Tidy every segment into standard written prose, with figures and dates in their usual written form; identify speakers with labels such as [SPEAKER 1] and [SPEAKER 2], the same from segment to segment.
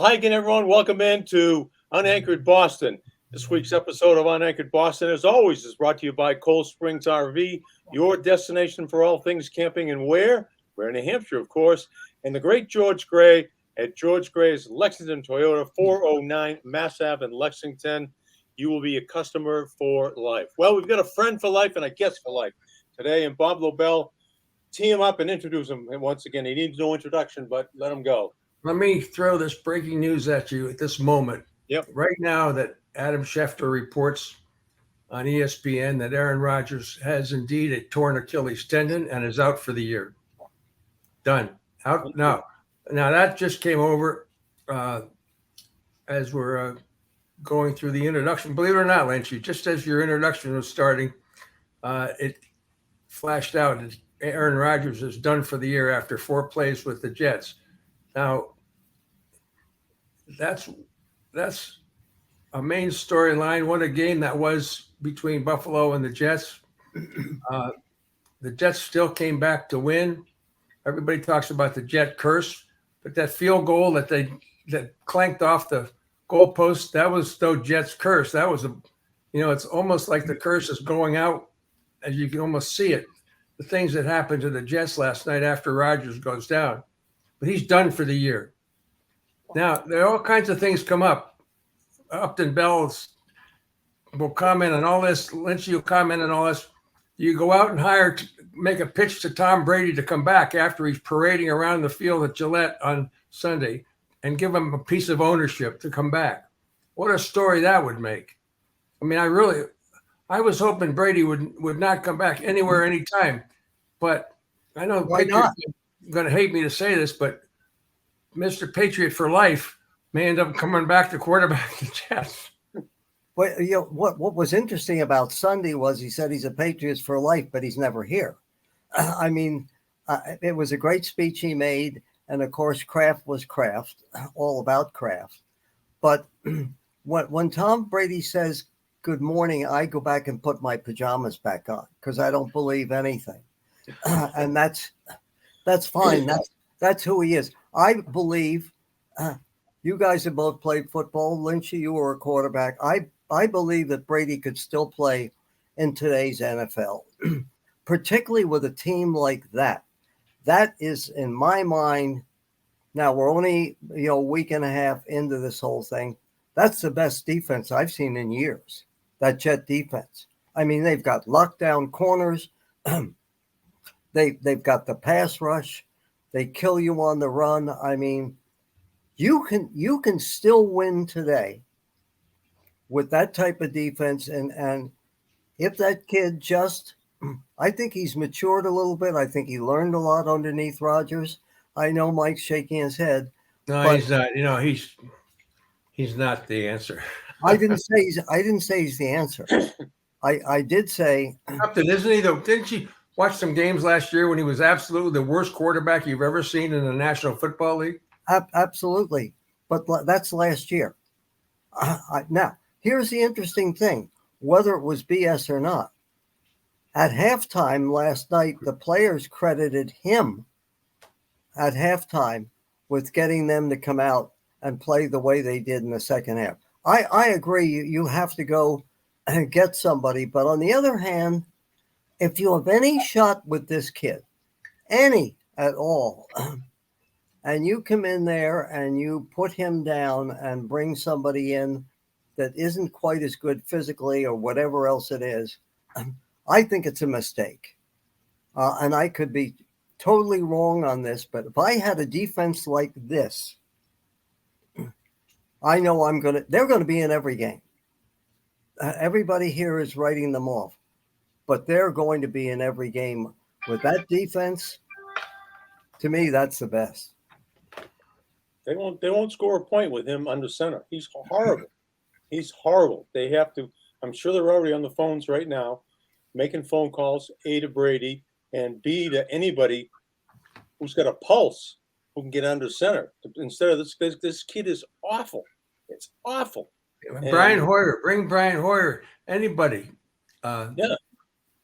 [SPEAKER 1] hi again, everyone. Welcome into UnAnchored Boston. This week's episode of UnAnchored Boston, as always, is brought to you by Cold Springs RV, your destination for all things camping. And where? We're in New Hampshire, of course. And the great George Gray at George Gray's Lexington Toyota, 409 Mass Ave in Lexington. You will be a customer for life. Well, we've got a friend for life and a guest for life today. And Bob Lobel, tee him up and introduce him. And once again, he needs no introduction, but let him go.
[SPEAKER 2] Let me throw this breaking news at you at this moment.
[SPEAKER 1] Yep.
[SPEAKER 2] Right now that Adam Schefter reports on ESPN that Aaron Rodgers has indeed a torn Achilles tendon and is out for the year. Done. Out now. Now that just came over as we're going through the introduction. Believe it or not, Lynchy, just as your introduction was starting, it flashed out that Aaron Rodgers is done for the year after 4 plays with the Jets. Now, that's a main storyline. What a game that was between Buffalo and the Jets. The Jets still came back to win. Everybody talks about the Jet curse, but that field goal that clanked off the goalpost, that was no Jets curse. That was it's almost like the curse is going out, as you can almost see it. The things that happened to the Jets last night after Rodgers goes down, but he's done for the year. Now, there are all kinds of things come up. Upton Bell will comment on all this. Lynch, you'll comment on all this. You go out and make a pitch to Tom Brady to come back after he's parading around the field at Gillette on Sunday and give him a piece of ownership to come back. What a story that would make. I mean, I was hoping Brady would not come back anywhere, anytime. But I know Patriots are going to hate me to say this, but Mr. Patriot for life may end up coming back to quarterback the Jets.
[SPEAKER 3] Well, what was interesting about Sunday was he said he's a Patriots for life, but he's never here. I mean, it was a great speech he made, and of course, Kraft was Kraft, all about Kraft. But when Tom Brady says good morning, I go back and put my pajamas back on because I don't believe anything, and that's fine. That's who he is. I believe you guys have both played football. Lynchy, you were a quarterback. I believe that Brady could still play in today's NFL, particularly with a team like that. That is, in my mind, now we're only a week and a half into this whole thing. That's the best defense I've seen in years, that Jet defense. I mean, they've got lockdown corners. They've got the pass rush. They kill you on the run. I mean, you can still win today with that type of defense. And if that kid I think he's matured a little bit. I think he learned a lot underneath Rodgers. I know Mike's shaking his head.
[SPEAKER 2] No, he's not. He's not the answer.
[SPEAKER 3] I didn't say he's the answer. I did say.
[SPEAKER 2] Upton, isn't he though? Didn't you watch some games last year when he was absolutely the worst quarterback you've ever seen in the National Football League?
[SPEAKER 3] Absolutely. But that's last year. Now, here's the interesting thing, whether it was BS or not. At halftime last night, the players credited him at halftime with getting them to come out and play the way they did in the second half. I agree. You have to go and get somebody. But on the other hand, if you have any shot with this kid, any at all, and you come in there and you put him down and bring somebody in that isn't quite as good physically or whatever else it is, I think it's a mistake. And I could be totally wrong on this, but if I had a defense like this, I know they're going to be in every game. Everybody here is writing them off, but they're going to be in every game with that defense. To me, that's the best.
[SPEAKER 1] They won't score a point with him under center. He's horrible. He's horrible. They have to. I'm sure they're already on the phones right now, making phone calls, A, to Brady, and B, to anybody who's got a pulse who can get under center. Instead of this kid is awful. It's awful.
[SPEAKER 2] Brian Hoyer, bring Brian Hoyer. Anybody.
[SPEAKER 1] Yeah.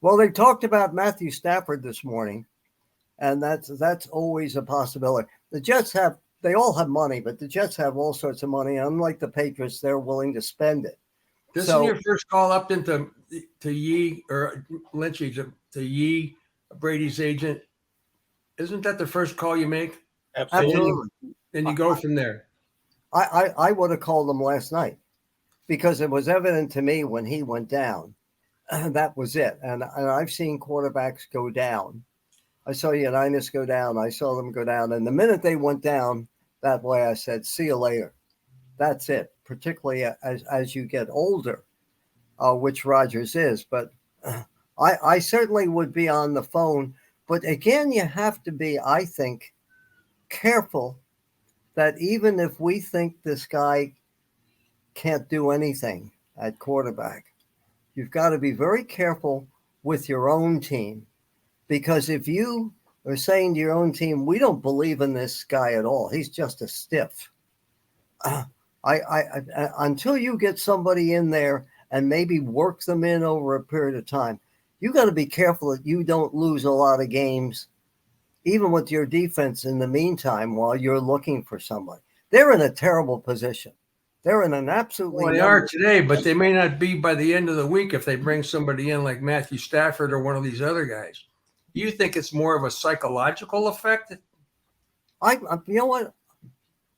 [SPEAKER 3] Well, they talked about Matthew Stafford this morning, and that's always a possibility. The Jets have they all have money, but the Jets have all sorts of money. Unlike the Patriots, they're willing to spend it.
[SPEAKER 2] This
[SPEAKER 3] So-
[SPEAKER 2] is your first call up into Yee or Lynchy to Yee, Brady's agent. Isn't that the first call you make?
[SPEAKER 3] Absolutely.
[SPEAKER 2] Then you go from there.
[SPEAKER 3] I would have called him last night because it was evident to me when he went down. That was it. And I've seen quarterbacks go down. I saw Unitas go down. I saw them go down. And the minute they went down that way, I said, see you later. That's it, particularly as you get older, which Rodgers is. But I certainly would be on the phone. But again, you have to be, I think, careful that even if we think this guy can't do anything at quarterback, you've got to be very careful with your own team. Because if you are saying to your own team, we don't believe in this guy at all, he's just a stiff. Until you get somebody in there and maybe work them in over a period of time, you got to be careful that you don't lose a lot of games, even with your defense in the meantime, while you're looking for somebody. They're in a terrible position. They're in an absolutely.
[SPEAKER 2] Well, they are today, but they may not be by the end of the week if they bring somebody in like Matthew Stafford or one of these other guys. You think it's more of a psychological effect?
[SPEAKER 3] You know what?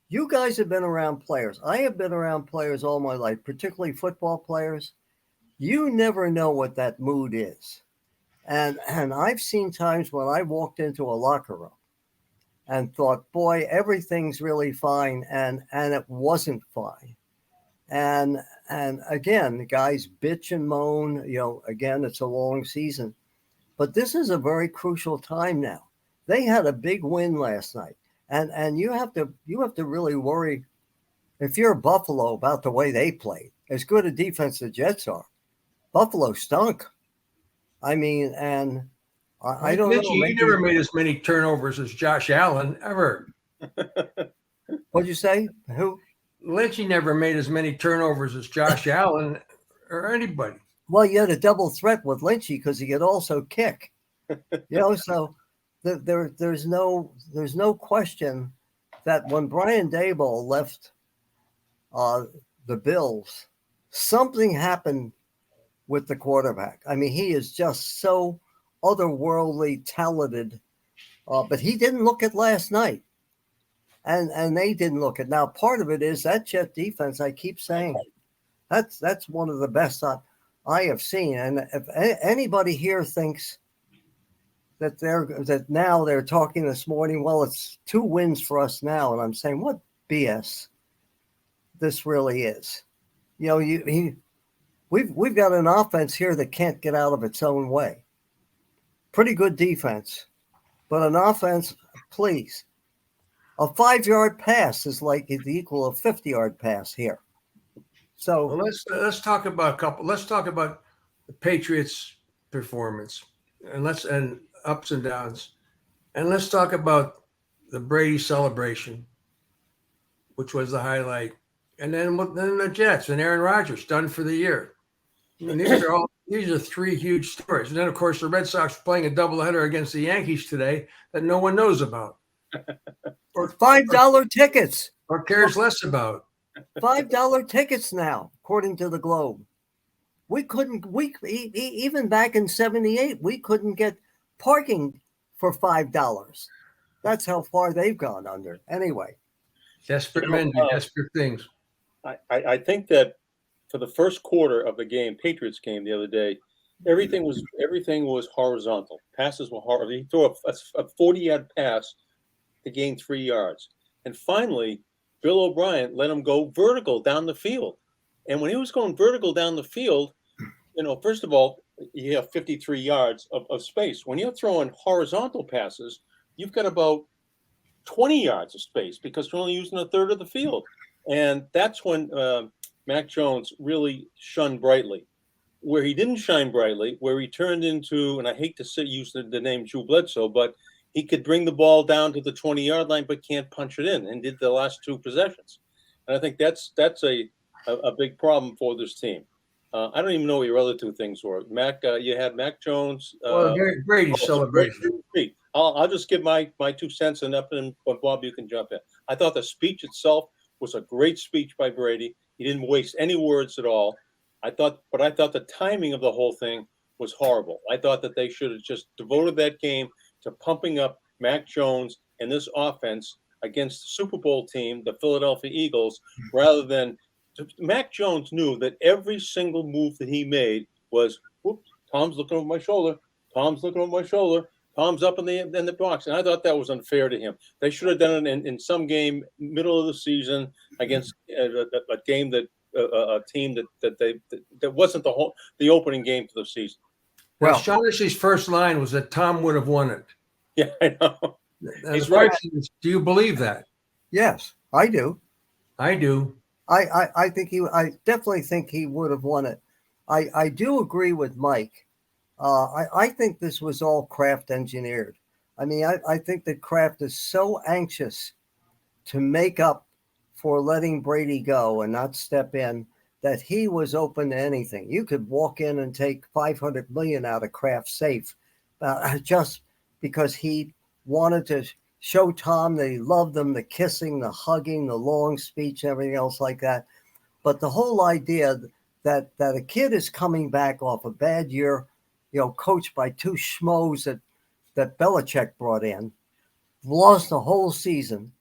[SPEAKER 3] You guys have been around players. I have been around players all my life, particularly football players. You never know what that mood is. And I've seen times when I walked into a locker room and thought, boy, everything's really fine, and it wasn't fine. And again, the guys bitch and moan, again, it's a long season. But this is a very crucial time now. They had a big win last night. And you have to really worry if you're Buffalo about the way they played. As good a defense the Jets are. Buffalo stunk. I mean, and I don't know.
[SPEAKER 2] He never made as many turnovers as Josh Allen ever.
[SPEAKER 3] What'd you say? Who?
[SPEAKER 2] Lynchy never made as many turnovers as Josh Allen or anybody.
[SPEAKER 3] Well, you had a double threat with Lynchy because he could also kick. So there's no question that when Brian Daboll left the Bills, something happened with the quarterback. I mean, he is just so otherworldly talented, but he didn't look it last night, and they didn't look it. Now, part of it is that Jet defense. I keep saying that's one of the best I have seen. And if anybody here thinks that now they're talking this morning, well, it's 2 wins for us now, and I'm saying what BS this really is. We've got an offense here that can't get out of its own way. Pretty good defense, but an offense, please. A 5-yard pass is like the equal of 50-yard pass here. So
[SPEAKER 2] well, let's talk about Let's talk about the Patriots' performance and ups and downs, and let's talk about the Brady celebration, which was the highlight, and then the Jets and Aaron Rodgers done for the year. And these are 3 huge stories. And then, of course, the Red Sox playing a doubleheader against the Yankees today that no one knows about.
[SPEAKER 3] Or $5 tickets.
[SPEAKER 2] Or cares less about.
[SPEAKER 3] $5 tickets now, according to the Globe. Even back in 78, we couldn't get parking for $5. That's how far they've gone under. Anyway.
[SPEAKER 2] Desperate men do desperate things.
[SPEAKER 1] I think that for the first quarter of the game, Patriots game the other day, everything was horizontal. Passes were horizontal. He threw a 40-yard pass to gain 3 yards. And finally, Bill O'Brien let him go vertical down the field. And when he was going vertical down the field, first of all, you have 53 yards of space. When you're throwing horizontal passes, you've got about 20 yards of space because you're only using a third of the field. And that's when Mac Jones really shone brightly. Where he didn't shine brightly, where he turned into, and I hate to use the name Drew Bledsoe, but he could bring the ball down to the 20-yard line but can't punch it in, and did the last 2 possessions. And I think that's a big problem for this team. I don't even know what your other 2 things were. You had Mac Jones.
[SPEAKER 2] Brady celebration.
[SPEAKER 1] I'll just give my 2 cents and up, and Bob, you can jump in. I thought the speech itself was a great speech by Brady. He didn't waste any words at all. I thought the timing of the whole thing was horrible. I thought that they should have just devoted that game to pumping up Mac Jones and this offense against the Super Bowl team, the Philadelphia Eagles, rather than Mac Jones knew that every single move that he made was, whoops, Tom's looking over my shoulder. Tom's looking over my shoulder. Tom's up in the box. And I thought that was unfair to him. They should have done it in some game, middle of the season, against a game that a team that wasn't the opening game for the season.
[SPEAKER 2] Well, Shaughnessy's first line was that Tom would have won it.
[SPEAKER 1] Yeah, I know.
[SPEAKER 2] He's right. Do you believe that?
[SPEAKER 3] Yes, I do.
[SPEAKER 2] I do.
[SPEAKER 3] I definitely think he would have won it. I do agree with Mike. I think this was all Kraft engineered. I mean, I think that Kraft is so anxious to make up for letting Brady go and not step in that he was open to anything. You could walk in and take $500 million out of Kraft's safe just because he wanted to show Tom that he loved him, the kissing, the hugging, the long speech, everything else like that. But the whole idea that a kid is coming back off a bad year, coached by two schmoes that Belichick brought in, lost the whole season,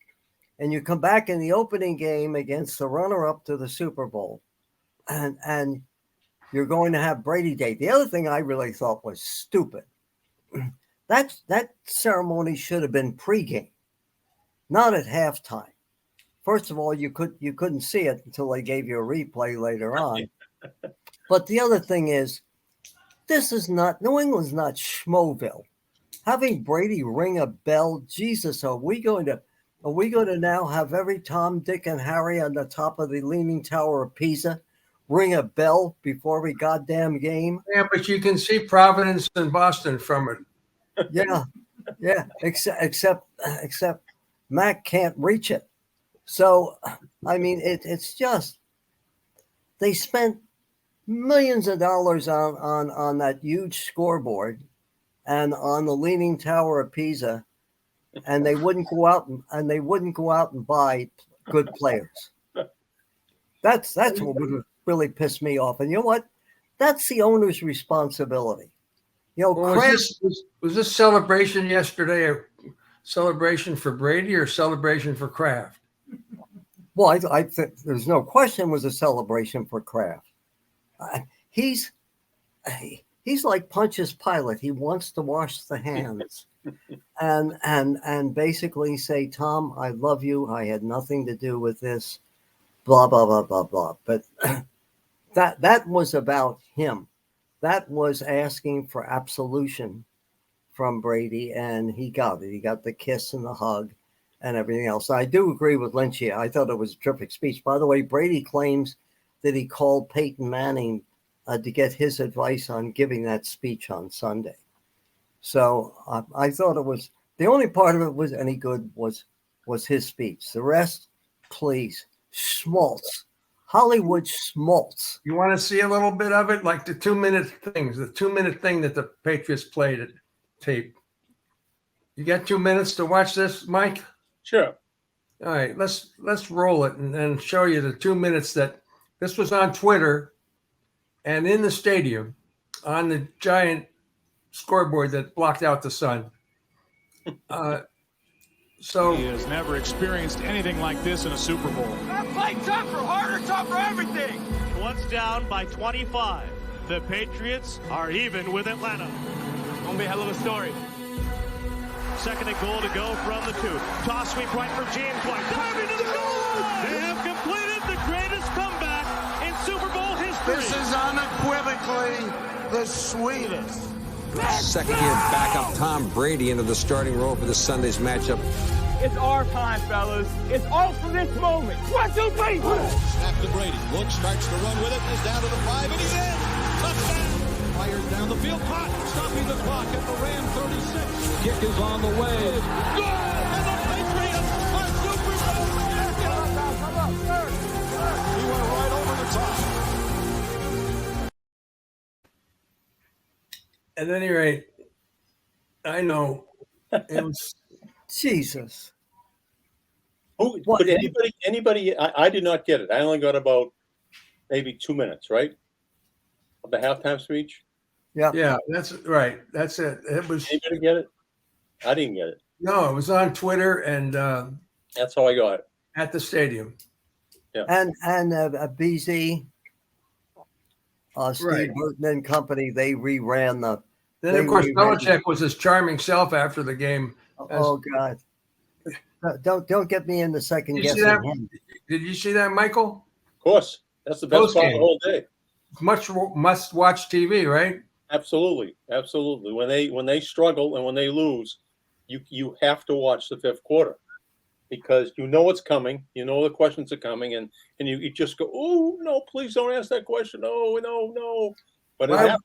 [SPEAKER 3] and you come back in the opening game against the runner-up to the Super Bowl, and you're going to have Brady Day. The other thing I really thought was stupid. That ceremony should have been pregame, not at halftime. First of all, you couldn't see it until they gave you a replay later on. But the other thing is, New England's not Schmoville. Having Brady ring a bell, Jesus, are we going to now have every Tom, Dick, and Harry on the top of the Leaning Tower of Pisa ring a bell before every goddamn game?
[SPEAKER 2] Yeah, but you can see Providence and Boston from it.
[SPEAKER 3] Yeah. Except Mac can't reach it. So, I mean, it's just they spent millions of dollars on that huge scoreboard and on the Leaning Tower of Pisa, and they wouldn't go out and buy good players. That's what would really piss me off. And you know what? That's the owner's responsibility.
[SPEAKER 2] Was this celebration yesterday a celebration for Brady or celebration for Kraft?
[SPEAKER 3] Well, I think there's no question it was a celebration for Kraft. He's like Pontius Pilate. He wants to wash the hands and basically say, Tom, I love you. I had nothing to do with this, blah, blah, blah, blah, blah. But that was about him. That was asking for absolution from Brady, and he got it. He got the kiss and the hug and everything else. I do agree with Lynch here. I thought it was a terrific speech. By the way, Brady claims that he called Peyton Manning to get his advice on giving that speech on Sunday. So I thought it was the only part of it was any good was his speech. The rest, please, schmaltz. Hollywood schmaltz.
[SPEAKER 2] You want to see a little bit of it, like the 2-minute things, the 2-minute thing that the Patriots played at tape. You got 2 minutes to watch this, Mike?
[SPEAKER 1] Sure.
[SPEAKER 2] All right, let's roll it and show you the 2 minutes that this was on Twitter and in the stadium on the giant scoreboard that blocked out the sun. So
[SPEAKER 4] he has never experienced anything like this in a Super Bowl.
[SPEAKER 5] Play tougher, harder, tougher, everything.
[SPEAKER 6] Once down by 25, the Patriots are even with Atlanta.
[SPEAKER 5] It's gonna be a hell of a story.
[SPEAKER 6] Second and goal to go from the 2. Toss sweep right for James White. Diving to the goal! They have completed the greatest comeback in Super Bowl history.
[SPEAKER 7] This is unequivocally the sweetest.
[SPEAKER 8] Second-year backup Tom Brady into the starting role for this Sunday's matchup.
[SPEAKER 5] It's our time, fellas. It's all for this moment. 1, 2, 3.
[SPEAKER 9] Snap to Brady. Looks, starts to run with it. Is down to the 5, and he's in. Touchdown. Fires down the field. Caught. Stopping the clock at the Ram 36. Kick is on the way. Good. And the Patriots are Super Bowl champions. Come up, third. He went right over the top.
[SPEAKER 2] at any rate, I know It was
[SPEAKER 3] Jesus.
[SPEAKER 1] Who?
[SPEAKER 3] What?
[SPEAKER 1] But anybody? I did not get it. I only got about maybe 2 minutes, right, of the halftime speech.
[SPEAKER 2] Yeah, that's right. That's it. It was
[SPEAKER 1] Anybody get it? I didn't get it.
[SPEAKER 2] no, it was on Twitter and
[SPEAKER 1] That's how I got it.
[SPEAKER 2] at the stadium.
[SPEAKER 3] And BZ, Steve
[SPEAKER 2] Right.
[SPEAKER 3] Burton and company, they reran the.
[SPEAKER 2] Then
[SPEAKER 3] They
[SPEAKER 2] of course
[SPEAKER 3] reran-
[SPEAKER 2] Belichick was his charming self after the game.
[SPEAKER 3] Oh God! Don't get me into second
[SPEAKER 2] Did you see
[SPEAKER 3] guessing
[SPEAKER 2] that?
[SPEAKER 3] him.
[SPEAKER 2] Did you see that, Michael?
[SPEAKER 1] Of course, that's the best part of the
[SPEAKER 2] Postgame.
[SPEAKER 1] whole day.
[SPEAKER 2] Much must-watch TV, right?
[SPEAKER 1] Absolutely, absolutely. When they struggle and when they lose, you have to watch the fifth quarter because you know what's coming. You know the questions are coming, and you just go, oh no, please don't ask that question. Oh no. But it happens.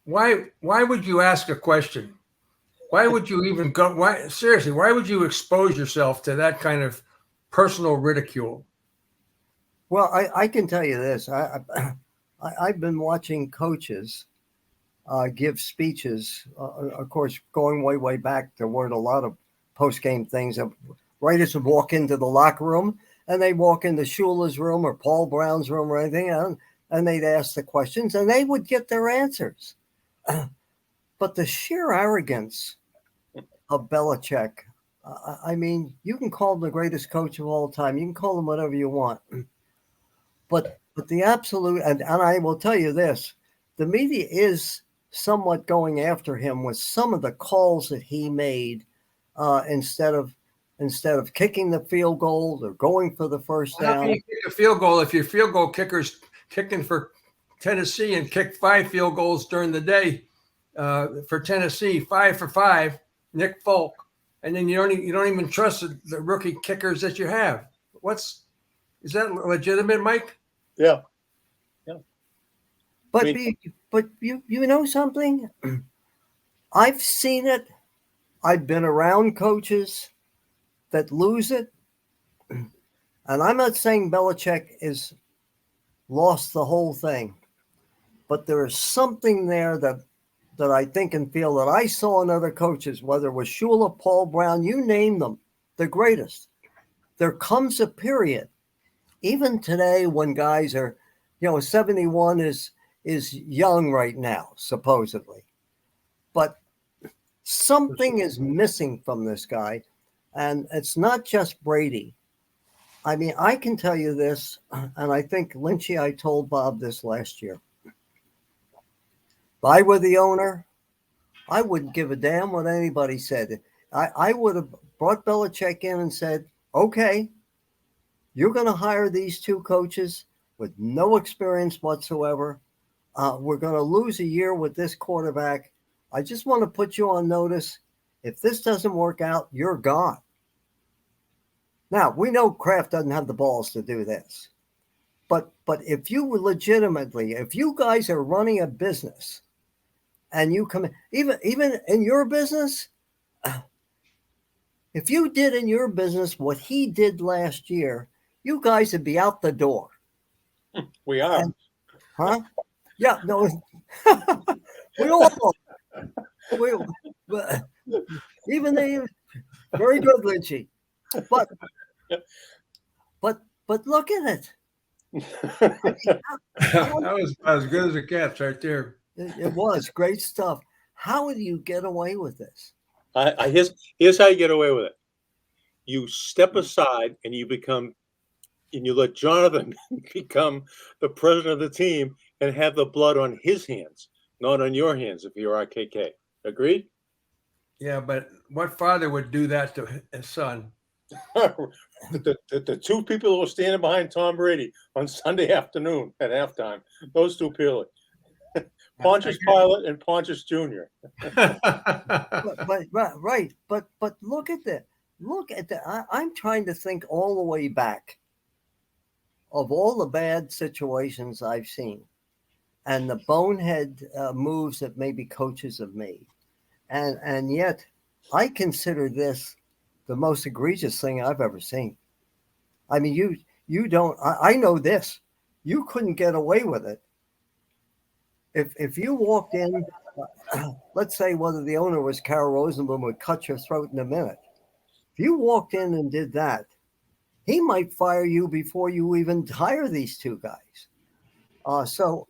[SPEAKER 2] Why would you ask a question? Why would you even go? Why seriously? Why would you expose yourself to that kind of personal ridicule?
[SPEAKER 3] Well, I can tell you this. I've been watching coaches give speeches. Of course, going way back, there weren't a lot of post-game things. Writers would walk into the locker room, and they'd walk into Shula's room or Paul Brown's room or anything, and they'd ask the questions, and they would get their answers. But the sheer arrogance of Belichick, I mean, you can call him the greatest coach of all time. You can call him whatever you want. But the absolute, and I will tell you this, the media is somewhat going after him with some of the calls that he made instead of kicking the field goal or going for the first
[SPEAKER 2] How
[SPEAKER 3] down.
[SPEAKER 2] can you kick a field goal if your field goal kicker's kicking for Tennessee and kicked 5 field goals during the day for Tennessee, 5 for 5, Nick Folk, and then you don't even trust the rookie kickers that you have. Is that legitimate, Mike?
[SPEAKER 1] Yeah.
[SPEAKER 3] But you know something? I've seen it. I've been around coaches that lose it. And I'm not saying Belichick is lost the whole thing. But there is something there that I think and feel that I saw in other coaches, whether it was Shula, Paul Brown, you name them, the greatest. There comes a period, even today when guys are, 71 is young right now, supposedly. But something is missing from this guy. And it's not just Brady. I mean, I can tell you this, and I think Lynchy, I told Bob this last year. If I were the owner, I wouldn't give a damn what anybody said. I would have brought Belichick in and said, okay, you're going to hire these 2 coaches with no experience whatsoever. We're going to lose a year with this quarterback. I just want to put you on notice. If this doesn't work out, you're gone. Now, we know Kraft doesn't have the balls to do this. But if you legitimately, if you guys are running a business and you come, even in your business, if you did in your business what he did last year, you guys would be out the door.
[SPEAKER 1] We are.
[SPEAKER 3] Huh? Yeah, no. We all even they very good, Lynchy. But look at it.
[SPEAKER 2] That was as good as it gets right there.
[SPEAKER 3] It was great stuff. How do you get away with this?
[SPEAKER 1] Here's how you get away with it. You step aside and you let Jonathan become the president of the team and have the blood on his hands, not on your hands if you're RKK. Agreed?
[SPEAKER 2] Yeah, but what father would do that to his son?
[SPEAKER 1] the 2 people who were standing behind Tom Brady on Sunday afternoon at halftime, those 2 people, Pontius Pilate and Pontius Jr.
[SPEAKER 3] Right. But look at that. Look at that. I'm trying to think all the way back of all the bad situations I've seen and the bonehead moves that maybe coaches have made. And yet I consider this the most egregious thing I've ever seen. I mean, you don't, I know this, you couldn't get away with it. If you walked in let's say whether the owner was Carol Rosenblum would cut your throat in a minute. If you walked in and did that, he might fire you before you even hire these two guys. So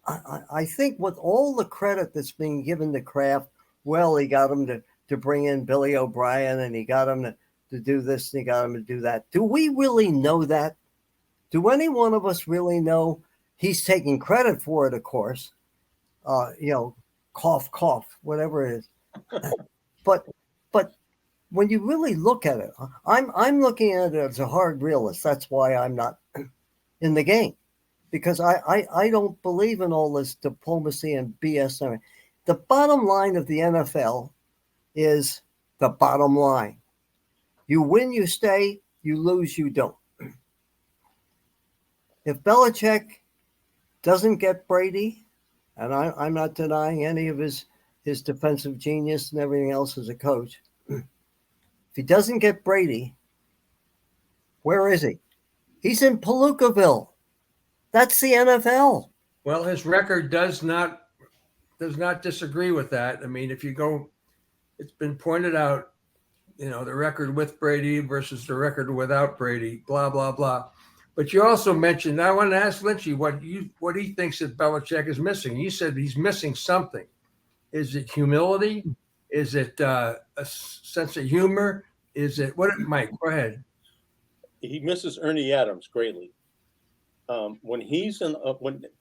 [SPEAKER 3] I think with all the credit that's being given to Kraft, well, he got him to bring in Billy O'Brien, and he got him to do this, and he got him to do that. Do we really know that? Do any one of us really know? He's taking credit for it, of course. Cough, cough, whatever it is. but when you really look at it, I'm looking at it as a hard realist. That's why I'm not in the game, because I don't believe in all this diplomacy and BS. The bottom line of the NFL is the bottom line. You win, you stay. You lose, you don't. If Belichick doesn't get Brady, and I'm not denying any of his defensive genius and everything else as a coach, if he doesn't get Brady, where is he? He's in Palookaville. That's the NFL.
[SPEAKER 2] Well, his record does not disagree with that. I mean, if you go, it's been pointed out, the record with Brady versus the record without Brady, blah, blah, blah. But you also mentioned, I want to ask Lynchy what he thinks that Belichick is missing. You said he's missing something. Is it humility? Is it a sense of humor? Is it what? Mike, go ahead.
[SPEAKER 1] He misses Ernie Adams greatly. When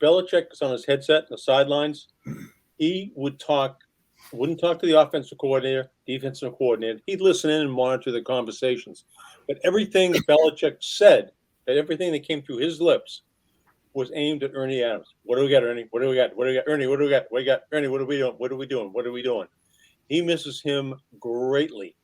[SPEAKER 1] Belichick is on his headset, the sidelines, he wouldn't talk to the offensive coordinator, defensive coordinator. He'd listen in and monitor the conversations. But everything Belichick said, everything that came through his lips, was aimed at Ernie Adams. What do we got, Ernie? What do we got? What do we got, Ernie? What do we got? What do we got, Ernie? What are we doing? What are we doing? What are we doing? He misses him greatly.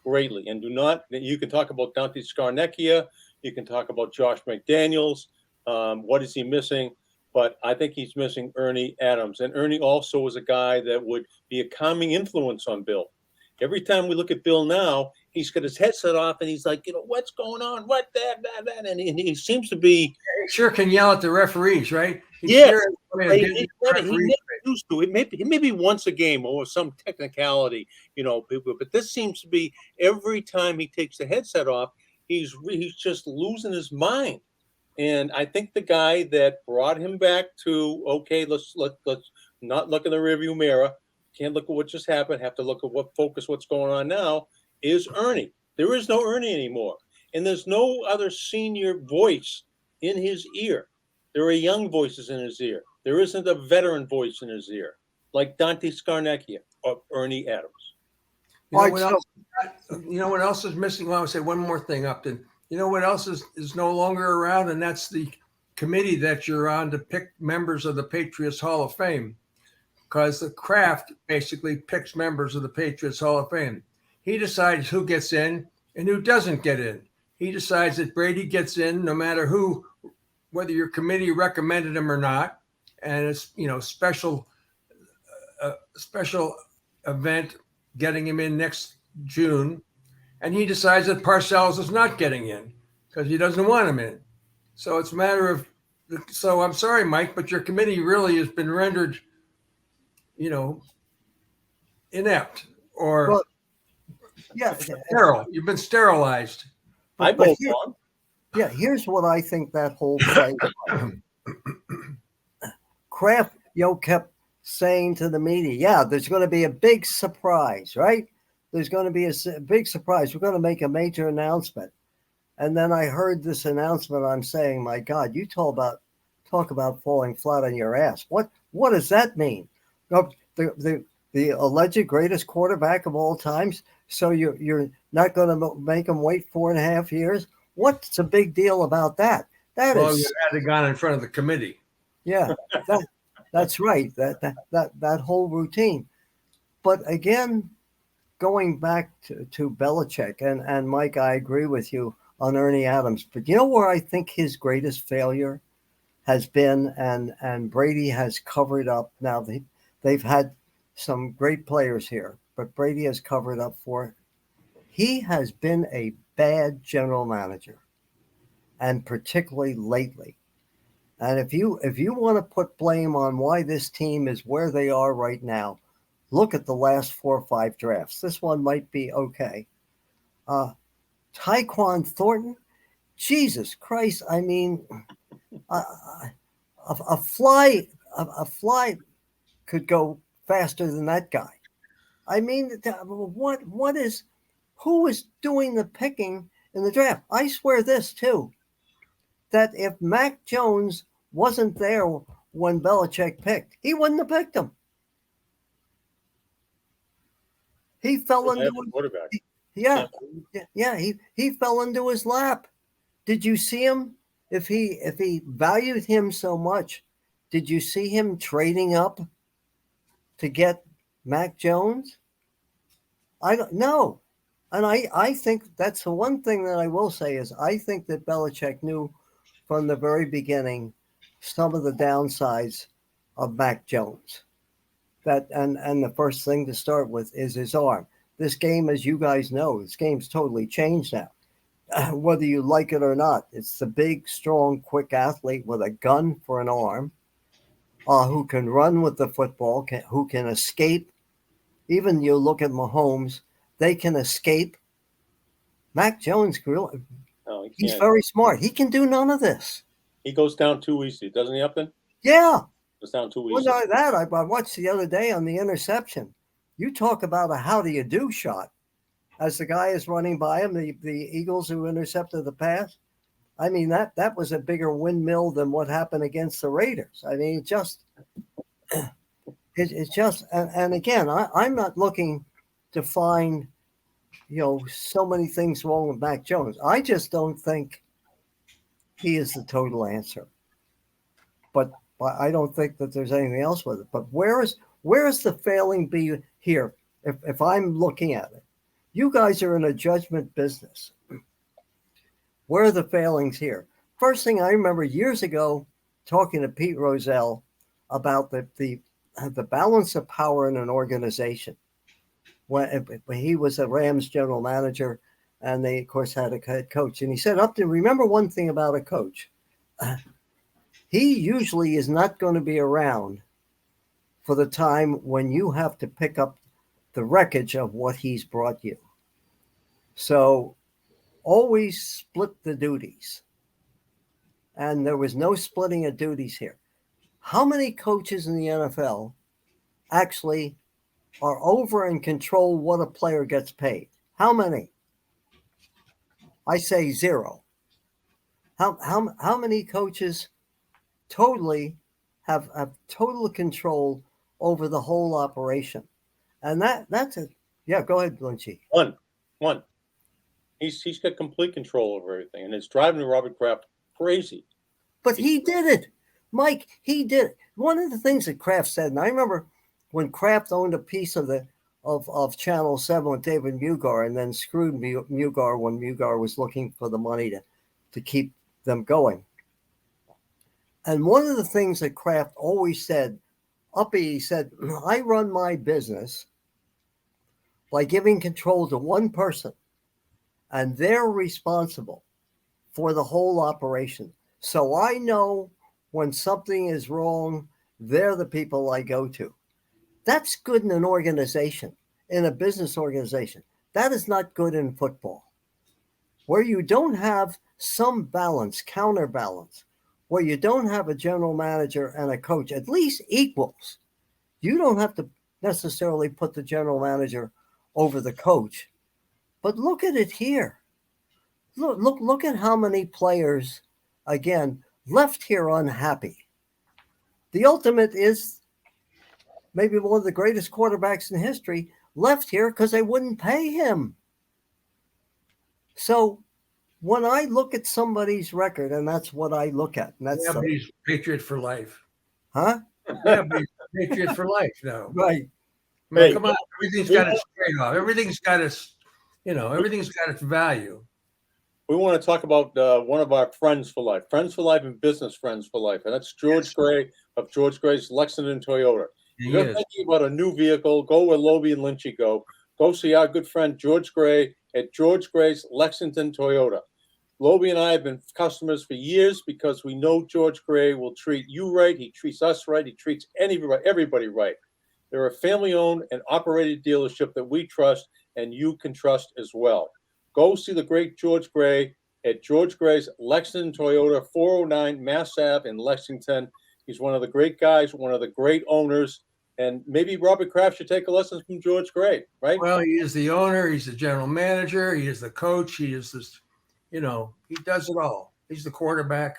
[SPEAKER 1] And you can talk about Dante Scarnecchia. You can talk about Josh McDaniels. What is he missing? But I think he's missing Ernie Adams. And Ernie also was a guy that would be a calming influence on Bill. Every time we look at Bill now, he's got his headset off and he's like, what's going on? What that? And he seems to be.
[SPEAKER 2] He sure can yell at the referees, right?
[SPEAKER 1] He never used to. It may be once a game or some technicality, but this seems to be every time he takes the headset off, he's just losing his mind. And I think the guy that brought him back to, okay, let's not look in the rearview mirror. Can't look at what just happened. Have to look at what's going on now, is Ernie. There is no Ernie anymore. And there's no other senior voice in his ear. There are young voices in his ear. There isn't a veteran voice in his ear, like Dante Scarnecchia or Ernie Adams.
[SPEAKER 2] What else is missing? Well, I would say one more thing, Upton. You know what else is no longer around, and that's the committee that you're on to pick members of the Patriots Hall of Fame, because the Kraft basically picks members of the Patriots Hall of Fame. He decides who gets in and who doesn't get in. He decides that Brady gets in no matter whether your committee recommended him or not, and it's special event getting him in next June. And he decides that Parcells is not getting in because he doesn't want him in. So it's a matter of, so I'm sorry, Mike, but your committee really has been rendered, inept or sterile. You've been sterilized.
[SPEAKER 3] Here's what I think that whole play was. Kraft, kept saying to the media, there's going to be a big surprise, right? There's going to be a big surprise. We're going to make a major announcement. And then I heard this announcement. I'm saying, my God, you talk about falling flat on your ass. What does that mean? The alleged greatest quarterback of all times. So you're not going to make him wait 4.5 years? What's the big deal about that?
[SPEAKER 2] You had to gone in front of the committee.
[SPEAKER 3] Yeah, that's right. That whole routine. But again, going back to Belichick, and Mike, I agree with you on Ernie Adams. But you know where I think his greatest failure has been, and Brady has covered up. Now they've had some great players here, but Brady has covered up for it. He has been a bad general manager, and particularly lately. And if you want to put blame on why this team is where they are right now, look at the last 4 or 5 drafts. This one might be okay. Tyquan Thornton, Jesus Christ! I mean, a fly could go faster than that guy. I mean, who is doing the picking in the draft? I swear this too, that if Mac Jones wasn't there when Belichick picked, he wouldn't have picked him. He fell into
[SPEAKER 1] quarterback.
[SPEAKER 3] Yeah. He fell into his lap. Did you see him? If he valued him so much, did you see him trading up to get Mac Jones? I don't know. And I think that's the one thing that I will say is I think that Belichick knew from the very beginning some of the downsides of Mac Jones. That and the first thing to start with is his arm. This game, as you guys know, this game's totally changed now. Whether you like it or not, it's the big, strong, quick athlete with a gun for an arm, who can run with the football, who can escape. Even you look at Mahomes, they can escape. Mac Jones, he's very smart. He can do none of this.
[SPEAKER 1] He goes down too easy, doesn't he, Upton?
[SPEAKER 3] Yeah.
[SPEAKER 1] Goes down too easy.
[SPEAKER 3] Well, not that. I watched the other day on the interception. You talk about a how do you do shot. As the guy is running by him, the Eagles who intercepted the pass, I mean, that was a bigger windmill than what happened against the Raiders. I mean, it's just, and again, I'm not looking to find, so many things wrong with Mac Jones. I just don't think he is the total answer. But I don't think that there's anything else with it. But where is the failing be here? If I'm looking at it, you guys are in a judgment business. Where are the failings here? First thing I remember years ago talking to Pete Rozelle about the balance of power in an organization. When he was a Rams general manager, and they, of course, had a head coach. And he said, Upton, remember one thing about a coach. He usually is not going to be around for the time when you have to pick up the wreckage of what he's brought you. So always split the duties. And there was no splitting of duties here. How many coaches in the NFL actually are over and control what a player gets paid? How many? I say 0. How many coaches totally have total control over the whole operation? And that's it. Yeah, go ahead, Lynchy.
[SPEAKER 1] One. He's got complete control over everything, and it's driving Robert Kraft crazy.
[SPEAKER 3] But he did it, Mike. He did it. One of the things that Kraft said, and I remember when Kraft owned a piece of Channel 7 with David Mugar, and then screwed Mugar when Mugar was looking for the money to keep them going. And one of the things that Kraft always said, he said, I run my business by giving control to one person, and they're responsible for the whole operation. So I know when something is wrong, they're the people I go to. That's good in an organization, in a business organization. That is not good in football, where you don't have some balance, counterbalance, where you don't have a general manager and a coach, at least equals. You don't have to necessarily put the general manager over the coach. But look at it here. Look at how many players, again, left here unhappy. The ultimate is maybe one of the greatest quarterbacks in history left here because they wouldn't pay him. So when I look at somebody's record, and that's what I look at. And that's
[SPEAKER 2] but he's Patriot for life.
[SPEAKER 3] Huh?
[SPEAKER 2] Yeah, but he's Patriot for life now.
[SPEAKER 3] Right.
[SPEAKER 2] I mean, come on, everything's got its trade-off. Everything's got its, everything's got its value.
[SPEAKER 1] We want to talk about one of our friends for life and business friends for life, and that's George Gray of George Gray's Lexington Toyota. You're thinking about a new vehicle, go where Lobel and Lynch go. Go see our good friend George Gray at George Gray's Lexington Toyota. Lobie and I have been customers for years because we know George Gray will treat you right. He treats us right. He treats everybody right. They're a family-owned and operated dealership that we trust, and you can trust as well. Go see the great George Gray at George Gray's Lexington Toyota, 409 Mass Ave in Lexington. He's one of the great guys, one of the great owners, and maybe Robert Kraft should take a lesson from George Gray, right?
[SPEAKER 2] Well, he is the owner. He's the general manager. He is the coach. He is this, he does it all. He's the quarterback.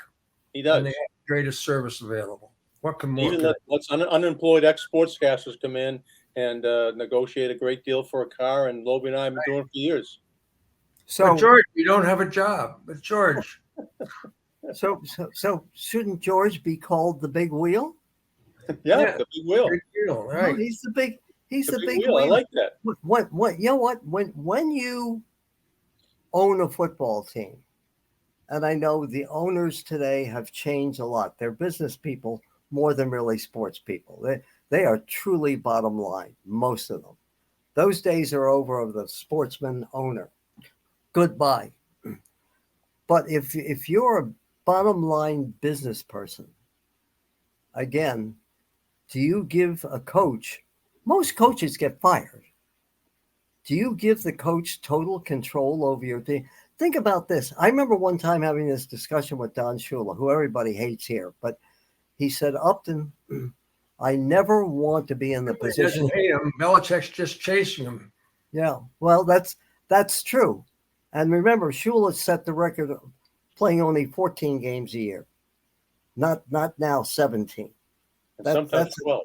[SPEAKER 1] He does.
[SPEAKER 2] And they have the greatest service available. What can more?
[SPEAKER 1] Even let's unemployed ex-sportscasters come in and negotiate a great deal for a car, and Lobie and I have been doing it for years.
[SPEAKER 2] So, but George, you don't have a job. But George.
[SPEAKER 3] So shouldn't George be called the big wheel?
[SPEAKER 1] Yeah, the big wheel.
[SPEAKER 2] Big wheel, right?
[SPEAKER 3] No, he's the big
[SPEAKER 1] wheel. I like that.
[SPEAKER 3] What you know what? When you own a football team, and I know the owners today have changed a lot. They're business people more than really sports people. They are truly bottom line, most of them. Those days are over of the sportsman owner. Goodbye. But if you're a bottom line business person, again, do you give a coach? Most coaches get fired. Do you give the coach total control over your team? Think about this. I remember one time having this discussion with Don Shula, who everybody hates here, but he said, Upton, I never want to be in the position.
[SPEAKER 2] He doesn't hate him. Belichick's just chasing him.
[SPEAKER 3] Yeah, well, that's true. And remember, Shula set the record of playing only 14 games a year, not now 17.
[SPEAKER 1] Sometimes 12.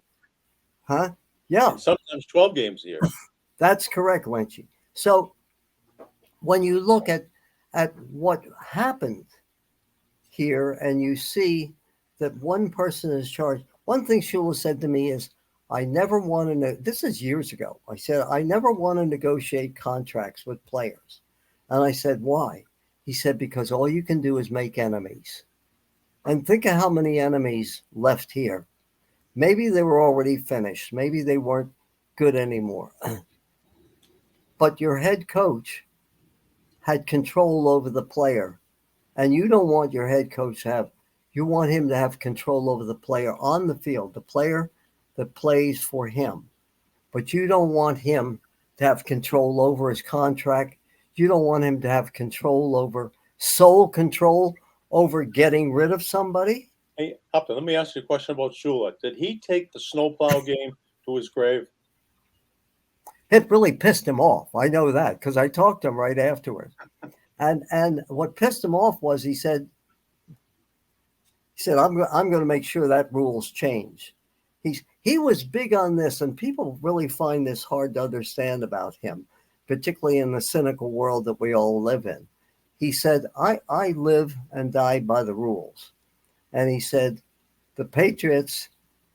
[SPEAKER 3] Huh? Yeah.
[SPEAKER 1] And sometimes 12 games a year.
[SPEAKER 3] That's correct, Lynchy. So when you look at what happened here and you see that one person is charged, one thing Shula said to me is, I never want to, this is years ago. I said, I never want to negotiate contracts with players. And I said, why? He said, because all you can do is make enemies. And think of how many enemies left here. Maybe they were already finished. Maybe they weren't good anymore. But your head coach had control over the player. And you don't want your head coach to have, you want him to have control over the player on the field, the player that plays for him. But you don't want him to have control over his contract. You don't want him to have sole control over getting rid of somebody.
[SPEAKER 1] Hey, Upton, let me ask you a question about Shula. Did he take the snowplow game to his grave?
[SPEAKER 3] It really pissed him off. I know that because I talked to him right afterwards. And what pissed him off was he said, I'm going to make sure that rules change. He was big on this, and people really find this hard to understand about him, particularly in the cynical world that we all live in. He said, I live and die by the rules. And he said, the Patriots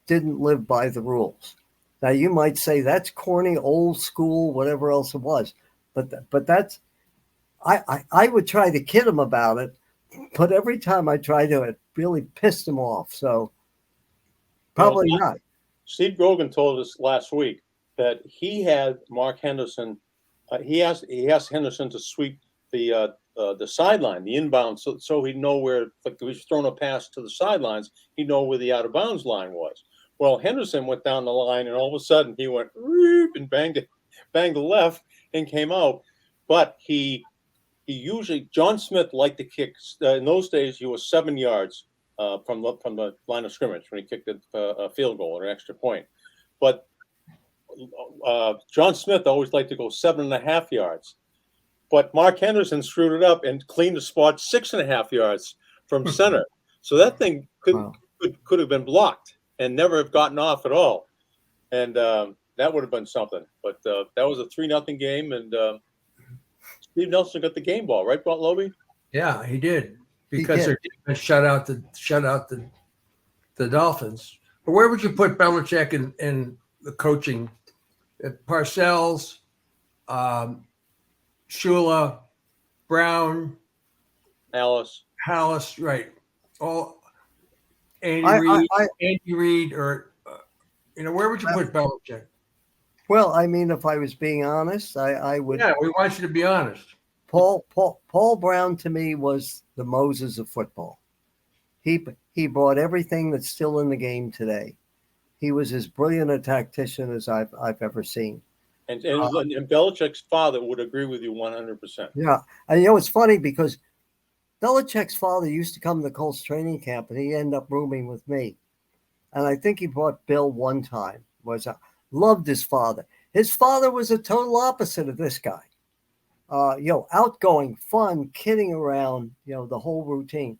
[SPEAKER 3] didn't live by the rules. Now, you might say that's corny, old school, whatever else it was. But that's, I would try to kid him about it. But every time I tried to, it really pissed him off. So probably not.
[SPEAKER 1] Steve Grogan told us last week that he had Mark Henderson. He asked Henderson to sweep the sideline, the inbound, so he'd know where, like if he was throwing a pass to the sidelines, he'd know where the out of bounds line was. Well, Henderson went down the line, and all of a sudden he went and banged the left and came out. But he usually, John Smith liked to kick. In those days, he was 7 yards from the line of scrimmage when he kicked a field goal or an extra point. But John Smith always liked to go 7.5 yards. But Mark Henderson screwed it up and cleaned the spot 6.5 yards from center. So that thing could have been blocked and never have gotten off at all. And that would have been something. But that was a 3-0 game, and Steve Nelson got the game ball, right, Lobie?
[SPEAKER 2] Yeah, he did. Because their defense shut out the Dolphins. But where would you put Belichick in the coaching? Parcells, Shula, Brown, Hallis, right? All Andy Reid, or where would you put Belichick?
[SPEAKER 3] Well, I mean, if I was being honest, I would.
[SPEAKER 2] Yeah, we want you to be honest.
[SPEAKER 3] Paul Brown to me was the Moses of football. He brought everything that's still in the game today. He was as brilliant a tactician as I've ever seen.
[SPEAKER 1] And Belichick's father would agree with you 100%.
[SPEAKER 3] Yeah, and you know it's funny because Belichick's father used to come to Colts training camp, and he ended up rooming with me. And I think he brought Bill one time. Loved his father. His father was a total opposite of this guy. Outgoing, fun, kidding around, the whole routine.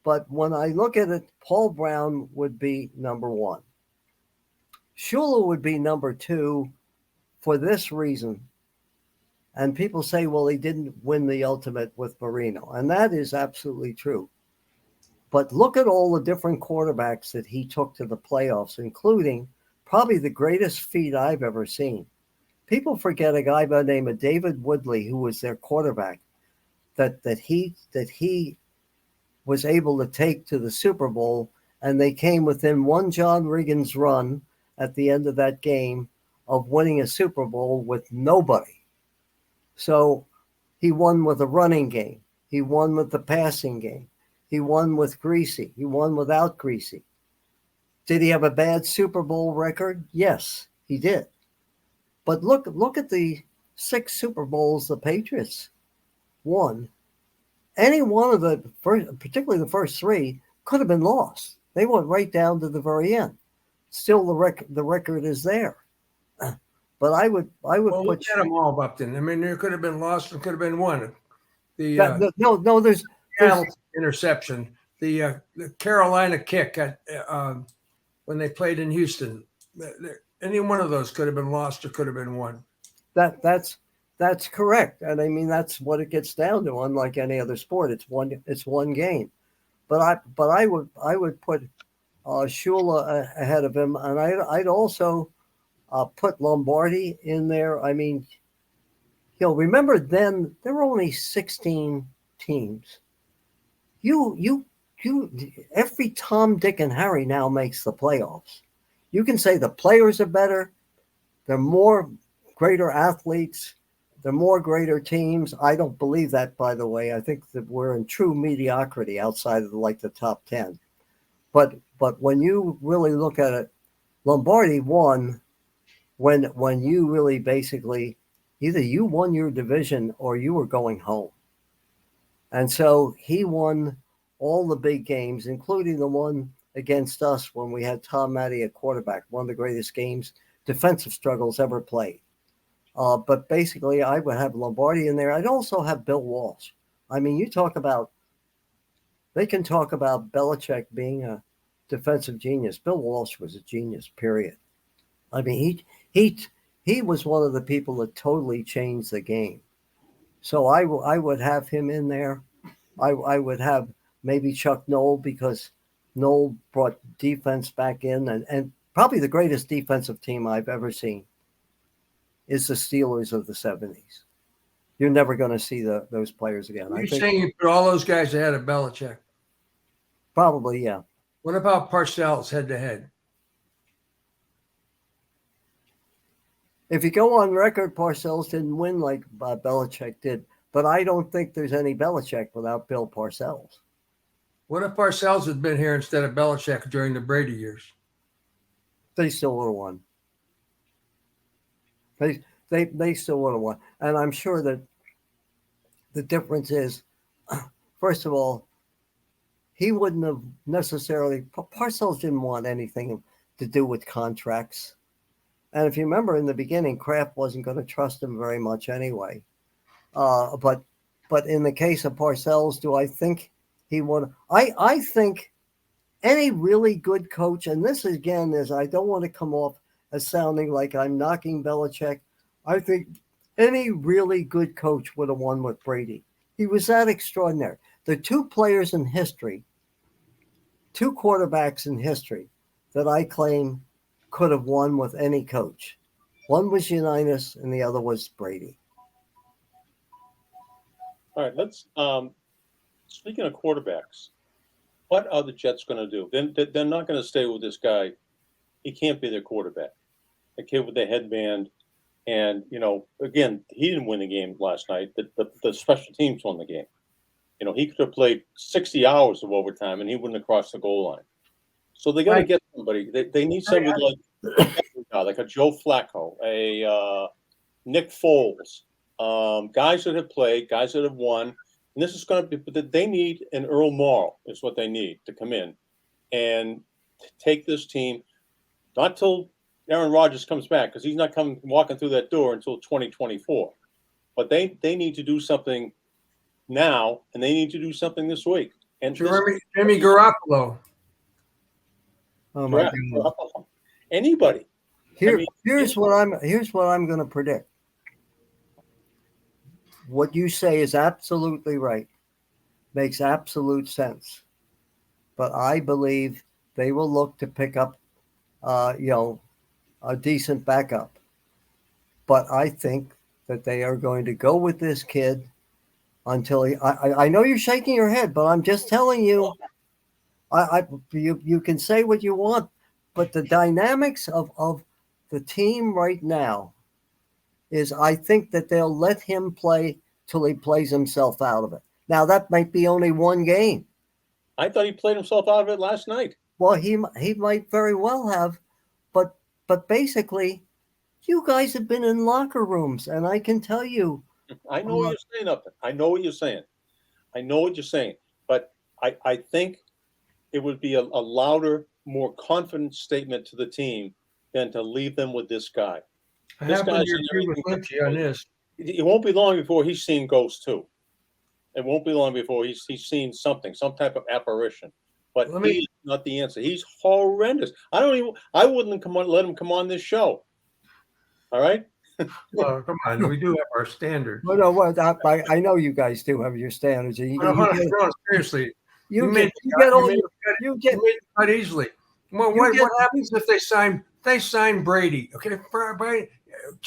[SPEAKER 3] But when I look at it, Paul Brown would be number one. Shula would be number two for this reason. And people say, well, he didn't win the ultimate with Marino. And that is absolutely true. But look at all the different quarterbacks that he took to the playoffs, including probably the greatest feat I've ever seen. People forget a guy by the name of David Woodley, who was their quarterback, that he was able to take to the Super Bowl, and they came within one John Riggins run at the end of that game of winning a Super Bowl with nobody. So he won with a running game. He won with the passing game. He won with Greasy. He won without Greasy. Did he have a bad Super Bowl record? Yes, he did. But look at the 6 Super Bowls the Patriots won. Any one of the first, particularly the first 3, could have been lost. They went right down to the very end. Still, the record is there. But I would
[SPEAKER 2] Look at them all, Upton. I mean, there could have been lost and could have been won. There's interception. The Carolina kick at when they played in Houston. Any one of those could have been lost or could have been won.
[SPEAKER 3] That's correct, and I mean that's what it gets down to. Unlike any other sport, it's one game. But I would put Shula ahead of him, and I'd also put Lombardi in there. I mean, remember then there were only 16 teams. You every Tom, Dick, and Harry now makes the playoffs. You can say the players are better. They're more greater athletes. They're more greater teams. I don't believe that, by the way. I think that we're in true mediocrity outside of the top 10. But when you really look at it, Lombardi won when you really basically either you won your division or you were going home. And so he won all the big games, including the one against us when we had Tom Matty at quarterback, one of the greatest defensive struggles ever played. But basically, I would have Lombardi in there. I'd also have Bill Walsh. I mean, they can talk about Belichick being a defensive genius. Bill Walsh was a genius, period. I mean, he was one of the people that totally changed the game. So I would have him in there. I would have maybe Chuck Noll, because Noll brought defense back in, and probably the greatest defensive team I've ever seen is the Steelers of the 70s. You're never going to see those players again.
[SPEAKER 2] You're saying you put all those guys ahead of Belichick?
[SPEAKER 3] Probably, yeah.
[SPEAKER 2] What about Parcells head-to-head?
[SPEAKER 3] If you go on record, Parcells didn't win like Belichick did, but I don't think there's any Belichick without Bill Parcells.
[SPEAKER 2] What if Parcells had been here instead of Belichick during the Brady years?
[SPEAKER 3] They still would have won. They still would have won. And I'm sure that the difference is, first of all, he wouldn't have necessarily, Parcells didn't want anything to do with contracts. And if you remember in the beginning, Kraft wasn't going to trust him very much anyway. But in the case of Parcells, do I think he would? I think any really good coach, and this again is, I don't want to come off as sounding like I'm knocking Belichick. I think any really good coach would have won with Brady. He was that extraordinary. The 2 players in history, 2 quarterbacks in history that I claim could have won with any coach. One was Unitas and the other was Brady.
[SPEAKER 1] All right, let's speaking of quarterbacks, what are the Jets going to do? They're not going to stay with this guy. He can't be their quarterback. The kid with the headband, And, again, he didn't win the game last night. The special teams won the game. He could have played 60 hours of overtime and he wouldn't have crossed the goal line. So they got to get somebody. They need somebody like a Joe Flacco, a Nick Foles, guys that have played, guys that have won. And this is going to be, they need an Earl Morrall is what they need to come in and take this team, not till Aaron Rodgers comes back, because he's not walking through that door until 2024. But they need to do something now, and they need to do something this week. And
[SPEAKER 2] Jimmy Garoppolo.
[SPEAKER 3] Oh my God.
[SPEAKER 1] Anybody.
[SPEAKER 3] Here's what I'm going to predict. What you say is absolutely right. Makes absolute sense. But I believe they will look to pick up, a decent backup. But I think that they are going to go with this kid until I know you're shaking your head, but I'm just telling you, you can say what you want, but the dynamics of the team right now is I think that they'll let him play till he plays himself out of it. Now, that might be only one game.
[SPEAKER 1] I thought he played himself out of it last night.
[SPEAKER 3] Well, he might very well have, but basically, you guys have been in locker rooms, and I can tell you.
[SPEAKER 1] I know what you're saying, Upton. I know what you're saying. But I think it would be a louder, more confident statement to the team than to leave them with this guy.
[SPEAKER 2] I happen to agree with Lynchy on this.
[SPEAKER 1] It won't be long before he's seen ghosts too. It won't be long before he's seen something, some type of apparition. But he's not the answer. He's horrendous. I wouldn't let him come on this show. All right?
[SPEAKER 2] Well, come on. We do have our standards.
[SPEAKER 3] No, I know you guys do have your standards.
[SPEAKER 2] Seriously.
[SPEAKER 3] You get
[SPEAKER 2] the cut easily. Well, what happens if they sign Brady? Okay, Brady,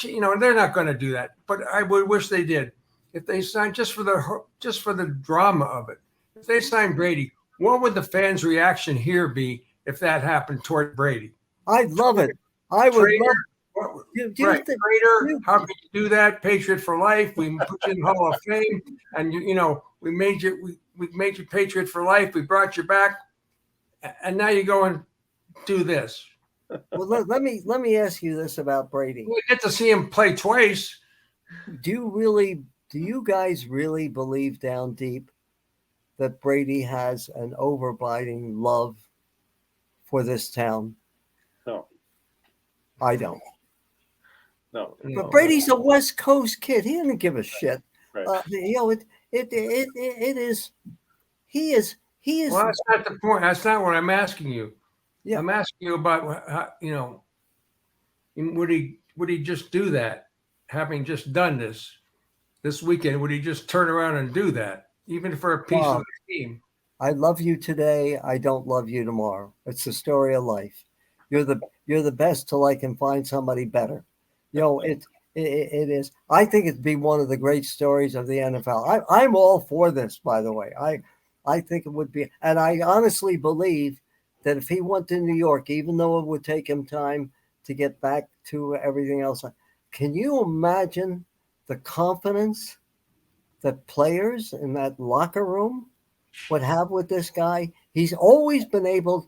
[SPEAKER 2] they're not going to do that, but I would wish they did. If they sign just for the drama of it, if they sign Brady, what would the fans' reaction here be if that happened toward Brady?
[SPEAKER 3] I'd love it. I would love it.
[SPEAKER 2] Traitor, how could you do that? Patriot for life. We put you in the Hall of Fame, and we made you Patriot for life. We brought you back, and now you go and do this.
[SPEAKER 3] Well, let me ask you this about Brady.
[SPEAKER 2] We get to see him play twice.
[SPEAKER 3] Do you guys really believe down deep that Brady has an overbiding love for this town?
[SPEAKER 1] No.
[SPEAKER 3] I don't.
[SPEAKER 1] No.
[SPEAKER 3] But Brady's a West Coast kid. He didn't give a shit.
[SPEAKER 1] Right.
[SPEAKER 3] It is. He is.
[SPEAKER 2] Well, that's not the point. That's not what I'm asking you.
[SPEAKER 3] Yeah.
[SPEAKER 2] I'm asking you about how, would he just do that? Having just done this weekend, would he just turn around and do that, even for a piece of the team? I
[SPEAKER 3] love you today. I don't love you tomorrow. It's the story of life. You're the best till I can find somebody better. It is. I think it'd be one of the great stories of the NFL. I'm all for this, by the way. I think it would be, and I honestly believe that if he went to New York, even though it would take him time to get back to everything else, can you imagine the confidence that players in that locker room would have with this guy? He's always been able,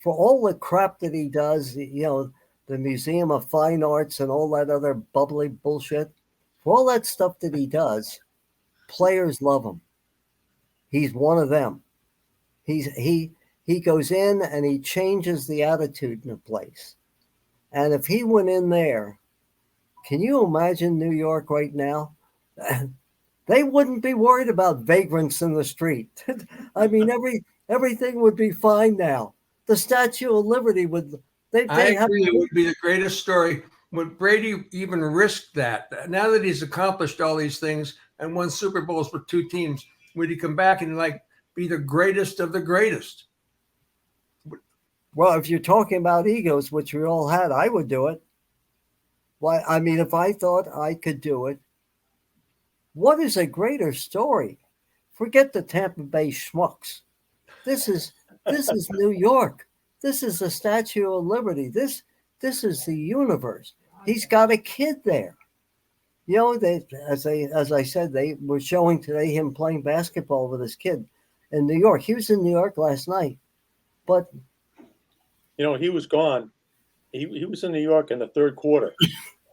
[SPEAKER 3] for all the crap that he does, the Museum of Fine Arts and all that other bubbly bullshit, for all that stuff that he does, players love him. He's one of them. He goes in and he changes the attitude in a place. And if he went in there, can you imagine New York right now? They wouldn't be worried about vagrants in the street. I mean, everything would be fine now. The Statue of Liberty would.
[SPEAKER 2] I agree. It would be the greatest story. Would Brady even risk that? Now that he's accomplished all these things and won Super Bowls with two teams, would he come back and be the greatest of the greatest?
[SPEAKER 3] Well, if you're talking about egos, which we all had, I would do it. Why? I mean, if I thought I could do it, what is a greater story? Forget the Tampa Bay schmucks. This is New York. This is the Statue of Liberty. This is the universe. He's got a kid there. You know, as I said, they were showing today him playing basketball with his kid in New York. He was in New York last night, but
[SPEAKER 1] You know, he was gone. He was in New York in the third quarter.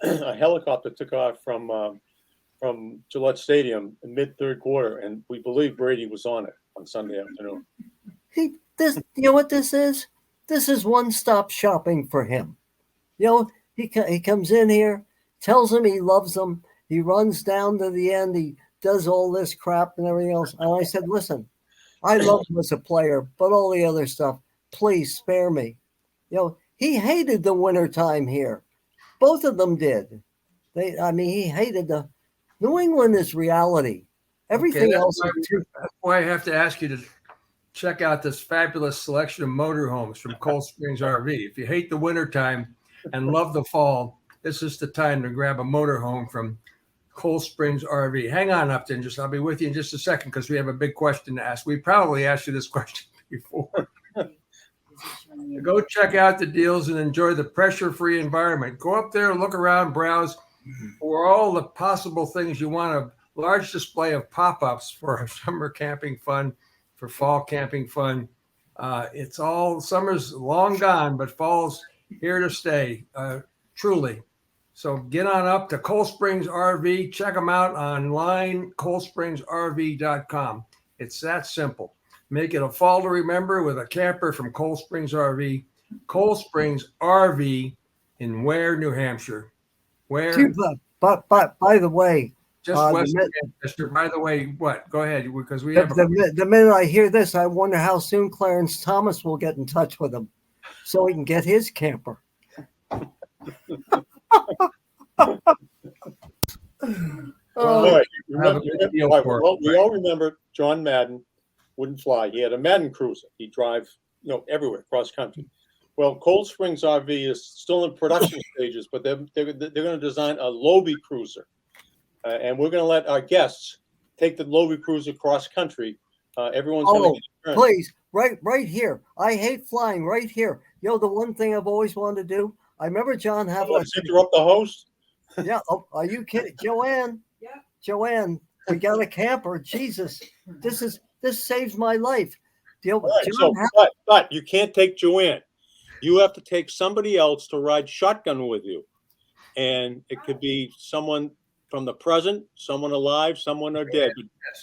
[SPEAKER 1] A helicopter took off from Gillette Stadium in mid third quarter, and we believe Brady was on it on Sunday afternoon.
[SPEAKER 3] you know what this is? This is one-stop shopping for him. You know, he comes in here, tells him he loves them. He runs down to the end. He does all this crap and everything else. And I said, listen, I love him as a player, but all the other stuff, please spare me. You know, he hated the wintertime here. Both of them did. He hated the New England is reality. Everything else.
[SPEAKER 2] That's why I have to ask you to check out this fabulous selection of motorhomes from Cold Springs RV. If you hate the wintertime and love the fall, this is the time to grab a motorhome from Cold Springs RV. Hang on, Upton. I'll be with you in just a second because we have a big question to ask. We probably asked you this question before. Go check out the deals and enjoy the pressure-free environment. Go up there, look around, browse for all the possible things you want. A large display of pop-ups for summer camping fun, for fall camping fun. It's all summer's long gone, but fall's here to stay, truly. So get on up to Cold Springs RV. Check them out online, coldspringsrv.com. It's that simple. Make it a fall to remember with a camper from Cold Springs RV. Cold Springs RV in Ware, New Hampshire. Where?
[SPEAKER 3] But by the way,
[SPEAKER 2] just west of Manchester. By the way, what? Go ahead, because we have
[SPEAKER 3] the minute I hear this, I wonder how soon Clarence Thomas will get in touch with him so he can get his camper.
[SPEAKER 1] Right. We all remember John Madden wouldn't fly. He had a Madden Cruiser. He'd drive, everywhere cross country. Well, Cold Springs RV is still in production stages, but they're going to design a Lobie Cruiser, and we're going to let our guests take the Lobie Cruiser cross country. Everyone's going to get a turn.
[SPEAKER 3] Please, right here. I hate flying. Right here. The one thing I've always wanted to do. I remember John having.
[SPEAKER 1] Let's interrupt the host.
[SPEAKER 3] Yeah. Oh, are you kidding, Joanne? Yeah. Joanne, we got a camper. Jesus, this saves my life.
[SPEAKER 1] But you can't take Joanne. You have to take somebody else to ride shotgun with you, and it could be someone from the present, someone alive, someone are dead.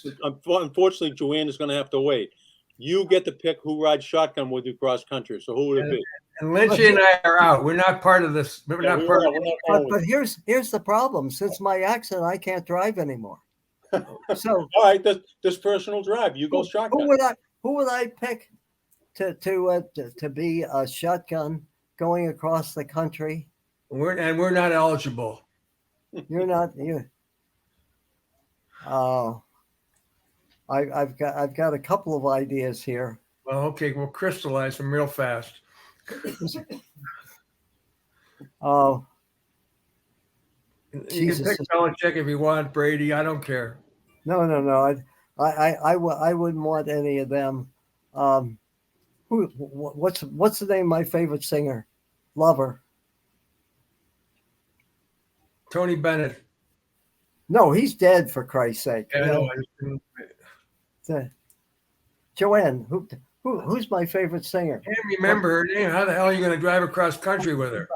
[SPEAKER 1] But unfortunately, Joanne is going to have to wait. You get to pick who rides shotgun with you cross country. So who would it be?
[SPEAKER 2] And Lynchy and I are out. We're not part of this. But
[SPEAKER 3] here's the problem. Since my accident, I can't drive anymore. So
[SPEAKER 1] all right, this person will drive. You go shotgun.
[SPEAKER 3] Who would I pick to be a shotgun going across the country?
[SPEAKER 2] We're not eligible.
[SPEAKER 3] You're not. I've got a couple of ideas here.
[SPEAKER 2] Well, okay, we'll crystallize them real fast.
[SPEAKER 3] Oh,
[SPEAKER 2] you can pick Belichick if you want, Brady. I don't care.
[SPEAKER 3] No. I wouldn't want any of them. What's the name of my favorite singer? Lover.
[SPEAKER 2] Tony Bennett.
[SPEAKER 3] No, he's dead, for Christ's sake. Joanne, who's my favorite singer?
[SPEAKER 2] I can't remember her name. How the hell are you going to drive across country with her?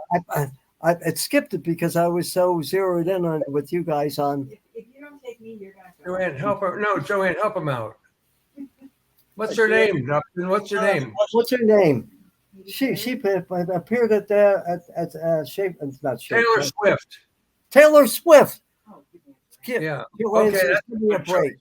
[SPEAKER 3] I skipped it because I was so zeroed in on with you guys on.
[SPEAKER 10] If you don't take me, you're not.
[SPEAKER 2] Joanne, help her. No, Joanne, help him out. What's her name? What's her name?
[SPEAKER 3] What's her name? She appeared at Shape. Not Shape.
[SPEAKER 2] Taylor Swift.
[SPEAKER 3] Taylor Swift.
[SPEAKER 2] Yeah.
[SPEAKER 3] Joanne
[SPEAKER 2] Okay,
[SPEAKER 3] says, give me a break.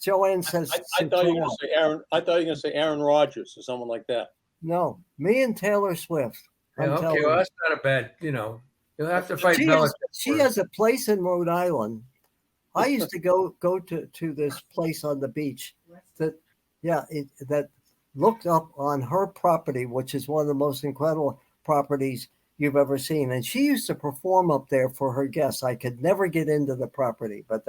[SPEAKER 3] Joanne says.
[SPEAKER 1] I thought you were going to say Aaron. I thought you were going to say Aaron Rodgers or someone like that.
[SPEAKER 3] No, me and Taylor Swift.
[SPEAKER 2] Yeah, okay, well, that's not a bad. You'll have to fight.
[SPEAKER 3] She has a place in Rhode Island. I used to go to this place on the beach that looked up on her property, which is one of the most incredible properties you've ever seen. And she used to perform up there for her guests. I could never get into the property, but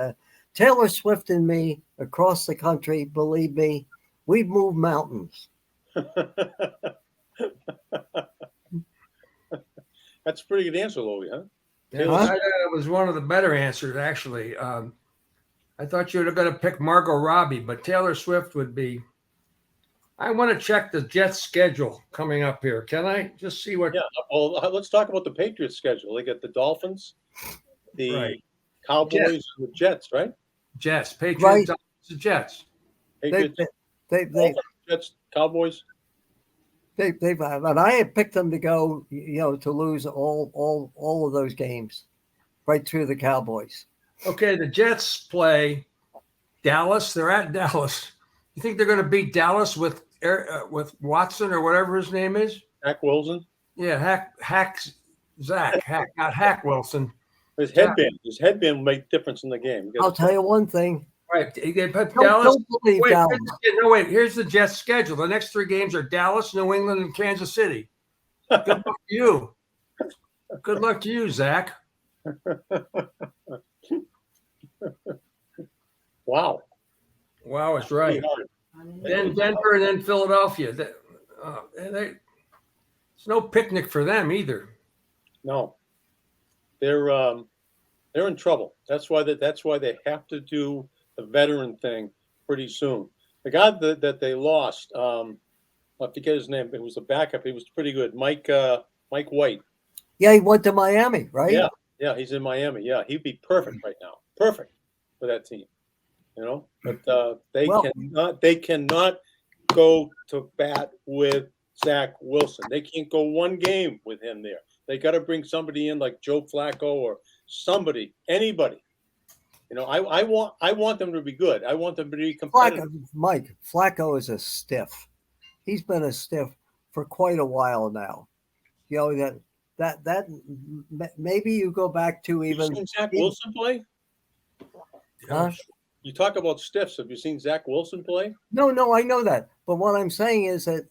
[SPEAKER 3] Taylor Swift and me across the country, believe me, we've moved mountains.
[SPEAKER 1] That's a pretty good answer, Louie, huh?
[SPEAKER 2] Yeah, that was one of the better answers, actually. I thought you were going to pick Margot Robbie, but Taylor Swift would be. I want to check the Jets' schedule coming up here. Can I just see what?
[SPEAKER 1] Yeah. Well, let's talk about the Patriots' schedule. They got the Dolphins, the Cowboys, and the Jets, right?
[SPEAKER 2] Jets, Patriots,
[SPEAKER 3] Right.
[SPEAKER 2] Dolphins, Jets.
[SPEAKER 1] Patriots,
[SPEAKER 3] They
[SPEAKER 1] Dolphins, Jets, Cowboys.
[SPEAKER 3] and I had picked them to go, to lose all of those games, right through the Cowboys.
[SPEAKER 2] Okay, the Jets play Dallas. They're at Dallas. You think they're going to beat Dallas with Watson or whatever his name is?
[SPEAKER 1] Zach Wilson.
[SPEAKER 2] Yeah, not Hack Wilson.
[SPEAKER 1] His headband will make difference in the game.
[SPEAKER 3] I'll tell you one thing.
[SPEAKER 2] Right. They put
[SPEAKER 3] Don't believe Dallas.
[SPEAKER 2] Here's the Jets' schedule. The next 3 games are Dallas, New England, and Kansas City. Good luck to you. Good luck to you, Zach.
[SPEAKER 1] Wow.
[SPEAKER 2] Wow, it's right. Then Denver and then Philadelphia. It's no picnic for them either.
[SPEAKER 1] No. They're in trouble. That's why they have to do the veteran thing pretty soon. The guy that they lost, I forget his name. It was a backup. He was pretty good. Mike White.
[SPEAKER 3] Yeah, he went to Miami, right?
[SPEAKER 1] Yeah, he's in Miami. Yeah, he'd be perfect right now. Perfect for that team. But they cannot go to bat with Zach Wilson. They can't go one game with him there. They got to bring somebody in like Joe Flacco or anybody. I want them to be good. I want them to be competitive.
[SPEAKER 3] Flacco is a stiff. He's been a stiff for quite a while now. That maybe you go back to even.
[SPEAKER 1] You seen Zach Wilson play?
[SPEAKER 3] Huh?
[SPEAKER 1] You talk about stiffs. Have you seen Zach Wilson play?
[SPEAKER 3] No, I know that. But what I'm saying is that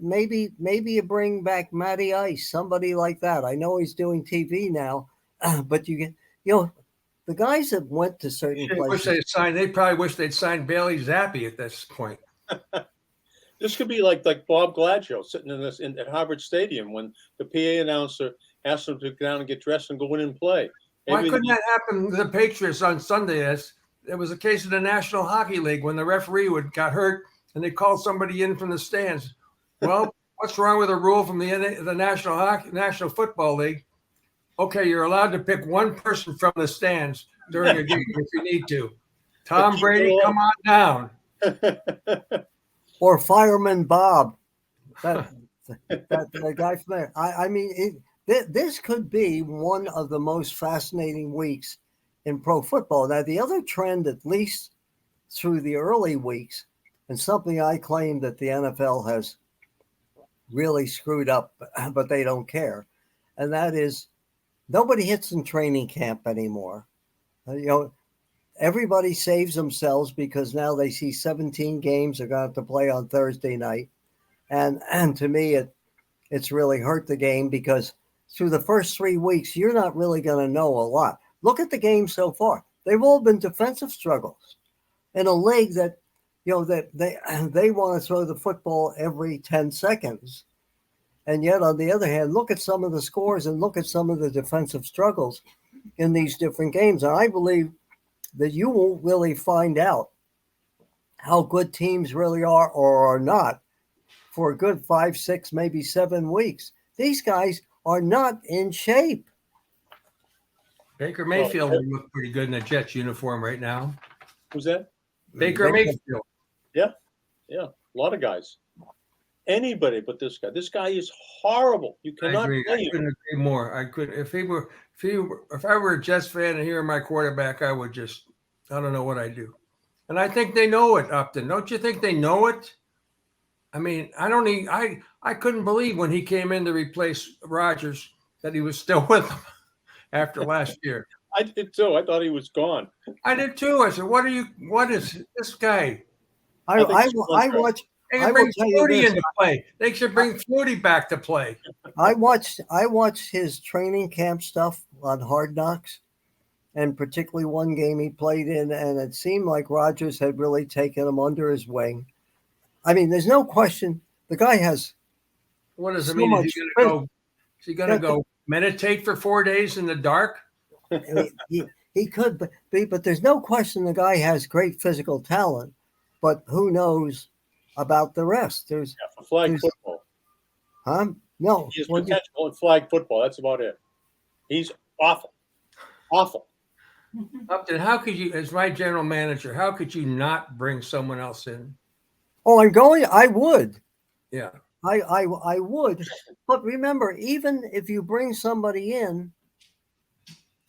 [SPEAKER 3] maybe you bring back Matty Ice, somebody like that. I know he's doing TV now, but the guys that went to certain places.
[SPEAKER 2] They probably wish they'd signed Bailey Zappi at this point.
[SPEAKER 1] This could be like Bob Gladstone sitting at Harvard Stadium when the PA announcer asked him to go down and get dressed and go in and play.
[SPEAKER 2] Why couldn't that happen to the Patriots on Sunday? There was a case in the National Hockey League when the referee got hurt and they called somebody in from the stands. Well, what's wrong with a rule from the National Football League? Okay, you're allowed to pick one person from the stands during a game if you need to. Tom Brady, come on down.
[SPEAKER 3] Or Fireman Bob, that guy from there. I mean, this could be one of the most fascinating weeks in pro football. Now, the other trend, at least through the early weeks, and something I claim that the NFL has really screwed up, but they don't care, and that is nobody hits in training camp anymore. Everybody saves themselves because now they see 17 games they're going to have to play on Thursday night. And to me, it's really hurt the game because through the first 3 weeks, you're not really going to know a lot. Look at the games so far. They've all been defensive struggles in a league that, they want to throw the football every 10 seconds. And yet, on the other hand, look at some of the scores and look at some of the defensive struggles in these different games. And I believe that you won't really find out how good teams really are or are not for a good 5, 6, maybe 7 weeks. These guys are not in shape.
[SPEAKER 2] Baker Mayfield would look pretty good in a Jets uniform right now.
[SPEAKER 1] Who's that?
[SPEAKER 2] Baker Mayfield.
[SPEAKER 1] Yeah. A lot of guys. Anybody but this guy. This guy is horrible. You cannot play him.
[SPEAKER 2] I couldn't agree more. I could if I were a Jets fan and he were my quarterback, I would just I don't know what I'd do. And I think they know it, Upton. Don't you think they know it? I mean, I couldn't believe when he came in to replace Rodgers that he was still with them after last year.
[SPEAKER 1] I did too. I thought he was gone.
[SPEAKER 2] I did too. I said, what is this guy?
[SPEAKER 3] I watched.
[SPEAKER 2] They should bring Flutie into play. They should bring Flutie back to play.
[SPEAKER 3] I watched his training camp stuff on Hard Knocks, and particularly one game he played in, and it seemed like Rodgers had really taken him under his wing. I mean, there's no question the guy has.
[SPEAKER 2] What does it mean? Is he going to go Is he going to go meditate for 4 days in the dark?
[SPEAKER 3] He could be, but there's no question the guy has great physical talent. But who knows about the rest?
[SPEAKER 1] For flag football.
[SPEAKER 3] Huh? No.
[SPEAKER 1] He has potential in flag football. That's about it. He's awful. Awful.
[SPEAKER 2] Upton, how could you, as my general manager, how could you not bring someone else in?
[SPEAKER 3] Oh, I would.
[SPEAKER 2] Yeah.
[SPEAKER 3] I would. But remember, even if you bring somebody in,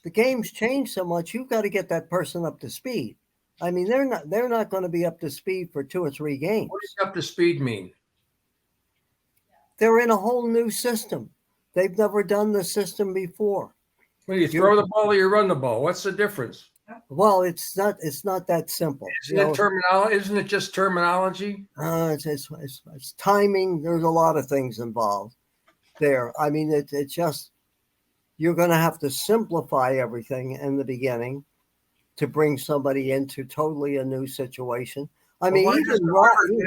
[SPEAKER 3] the game's changed so much, you've got to get that person up to speed. I mean, they're not going to be up to speed for 2 or 3 games.
[SPEAKER 2] What does up to speed mean?
[SPEAKER 3] They're in a whole new system. They've never done the system before.
[SPEAKER 2] Well, you throw the ball or you run the ball. What's the difference?
[SPEAKER 3] Well, it's not that simple.
[SPEAKER 2] Isn't it just terminology?
[SPEAKER 3] It's timing. There's a lot of things involved there. I mean, it's just you're going to have to simplify everything in the beginning to bring somebody into totally a new situation. I mean,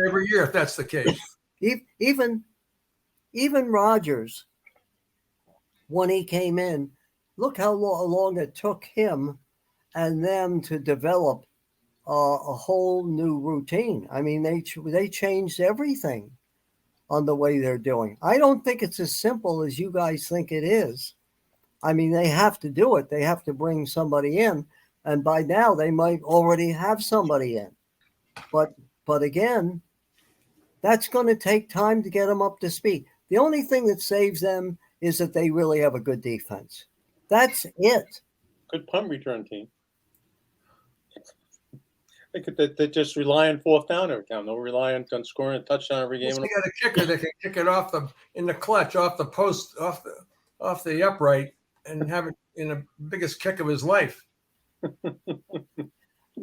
[SPEAKER 2] every year, if that's the case,
[SPEAKER 3] even Rodgers, when he came in, look how long it took him and them to develop a whole new routine. I mean, they changed everything on the way they're doing. I don't think it's as simple as you guys think it is. I mean, they have to do it. They have to bring somebody in, and by now they might already have somebody in. But again, that's going to take time to get them up to speed. The only thing that saves them is that they really have a good defense. That's it.
[SPEAKER 1] Good punt return team. They just rely on 4th down every time. They'll rely on scoring a touchdown every game.
[SPEAKER 2] They got a kicker that can kick it in the clutch, off the post, off the upright, and have it in the biggest kick of his life.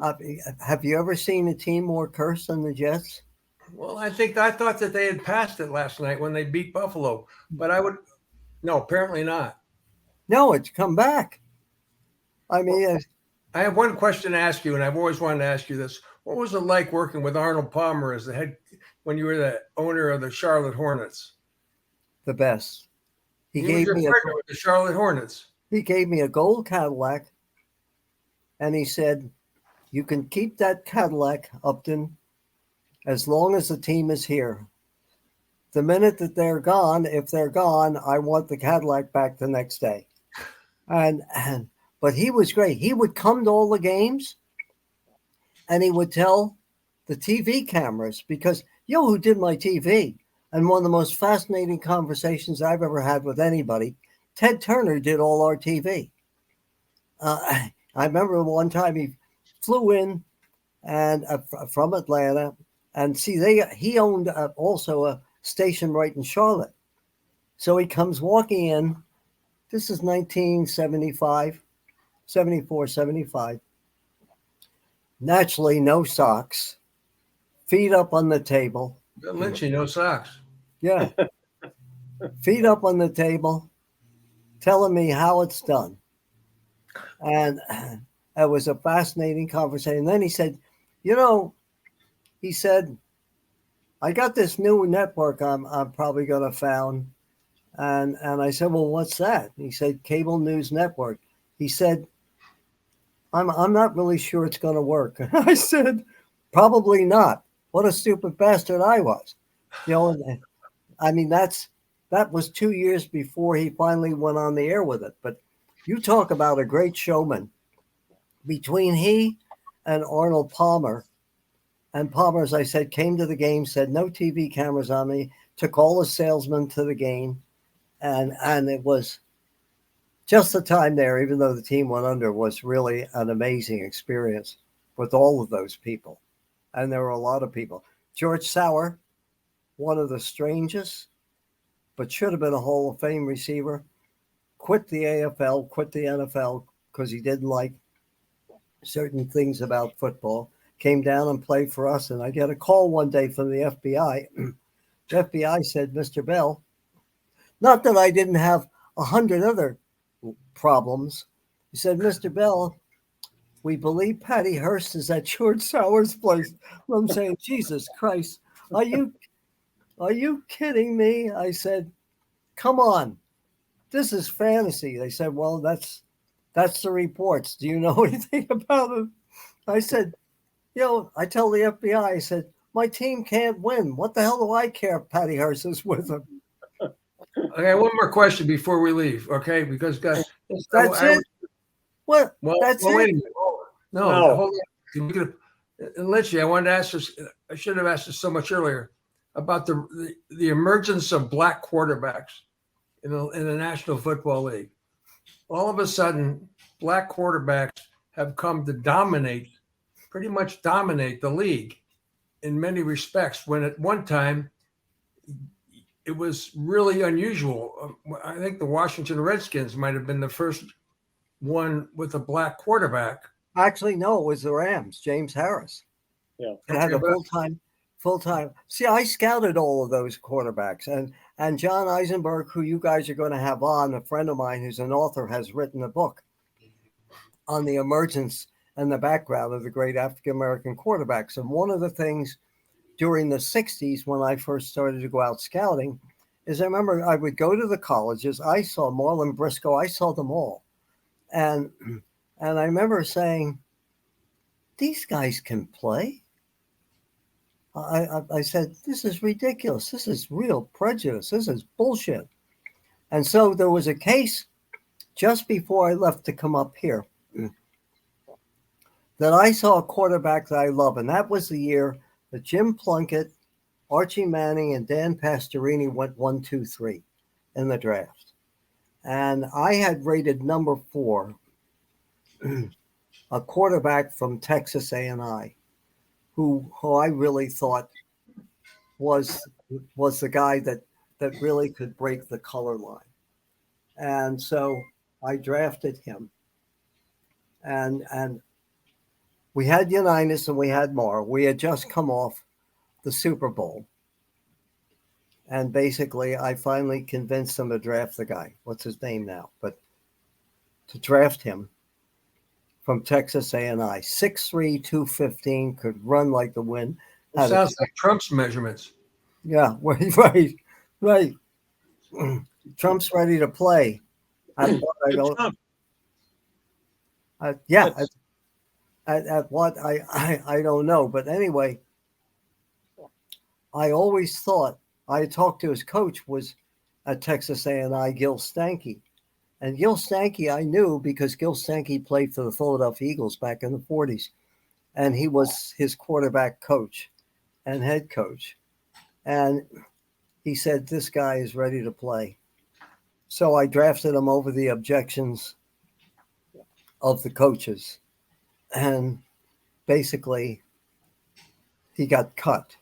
[SPEAKER 3] Have you ever seen a team more cursed than the Jets?
[SPEAKER 2] Well, I thought that they had passed it last night when they beat Buffalo, but no, apparently not.
[SPEAKER 3] No, it's come back. I mean,
[SPEAKER 2] I have one question to ask you, and I've always wanted to ask you this. What was it like working with Arnold Palmer as the head when you were the owner of the Charlotte Hornets?
[SPEAKER 3] The best. He gave me
[SPEAKER 2] the Charlotte Hornets.
[SPEAKER 3] He gave me a gold Cadillac, and he said, "You can keep that Cadillac, Upton, as long as the team is here. The minute that they're gone, if they're gone, I want the Cadillac back the next day." But he was great. He would come to all the games, and he would tell the TV cameras, because who did my TV? And one of the most fascinating conversations I've ever had with anybody, Ted Turner did all our TV. I remember one time he flew in and from Atlanta, and he owned also a station right in Charlotte. So he comes walking in. This is 1975, 74, 75. Naturally, no socks, feet up on the table.
[SPEAKER 2] Bill Lynchy, no socks.
[SPEAKER 3] Yeah. Feet up on the table, telling me how it's done. And it was a fascinating conversation. And then he said, I got this new network I'm probably going to found. And I said, well, what's that? He said, Cable News Network. He said, I'm not really sure it's going to work. I said, probably not. What a stupid bastard I was. I mean, that was 2 years before he finally went on the air with it. But you talk about a great showman. Between he and Arnold Palmer, and Palmer, as I said, came to the game, said no TV cameras on me, took all the salesmen to the game, and it was just the time there, even though the team went under, was really an amazing experience with all of those people. And there were a lot of people. George Sauer, one of the strangest, but should have been a Hall of Fame receiver, quit the AFL, quit the NFL because he didn't like certain things about football, came down and played for us. And I get a call one day from the FBI. The FBI said, Mr. Bell, not that I didn't have 100 other problems. He said, Mr. Bell, we believe Patty Hearst is at George Sauer's place. I'm saying, Jesus Christ, are you kidding me? I said, come on. this is fantasy. They said, well, that's the reports. Do you know anything about it? I said, I tell the FBI, I said, my team can't win. What the hell do I care if Patty Hearst is with them?
[SPEAKER 2] Okay, one more question before we leave, okay? Because guys,
[SPEAKER 3] that's it. What?
[SPEAKER 2] Well,
[SPEAKER 3] that's
[SPEAKER 2] wait
[SPEAKER 3] it.
[SPEAKER 2] a minute. No, hold on. Lynchy, I wanted to ask this. I should have asked this so much earlier about the emergence of black quarterbacks in the National Football League. All of a sudden, black quarterbacks have come to pretty much dominate the league in many respects, when at one time it was really unusual. I think the Washington Redskins might have been the first one with a black quarterback.
[SPEAKER 3] Actually, no, it was the Rams, James Harris.
[SPEAKER 1] Yeah.
[SPEAKER 3] It had a full-time. See, I scouted all of those quarterbacks, and John Eisenberg, who you guys are going to have on, a friend of mine who's an author, has written a book on the emergence and the background of the great African-American quarterbacks. And one of the things during the 60s, when I first started to go out scouting, is I remember I would go to the colleges. I saw Marlon Briscoe. I saw them all. And I remember saying, these guys can play. I said, this is ridiculous. This is real prejudice. This is bullshit. And so there was a case just before I left to come up here that I saw a quarterback that I love. And that was the year that Jim Plunkett, Archie Manning, and Dan Pastorini went 1, 2, 3 in the draft. And I had rated number 4 a quarterback from Texas A&I, who I really thought was the guy that really could break the color line. And so I drafted him. And we had Unitas and we had Marr. We had just come off the Super Bowl. And basically, I finally convinced them to draft the guy. What's his name now? But to draft him from Texas A&I. 6'3", 215, could run like the wind.
[SPEAKER 2] Sounds like Trump's measurements.
[SPEAKER 3] Yeah, right. Trump's ready to play. At what I don't know, but anyway, I always thought I talked to his coach was at Texas A&I, Gil Stanky, and Gil Stanky I knew because Gil Stanky played for the Philadelphia Eagles back in the 40s, and he was his quarterback coach and head coach, and he said this guy is ready to play. So I drafted him over the objections of the coaches. And basically, he got cut.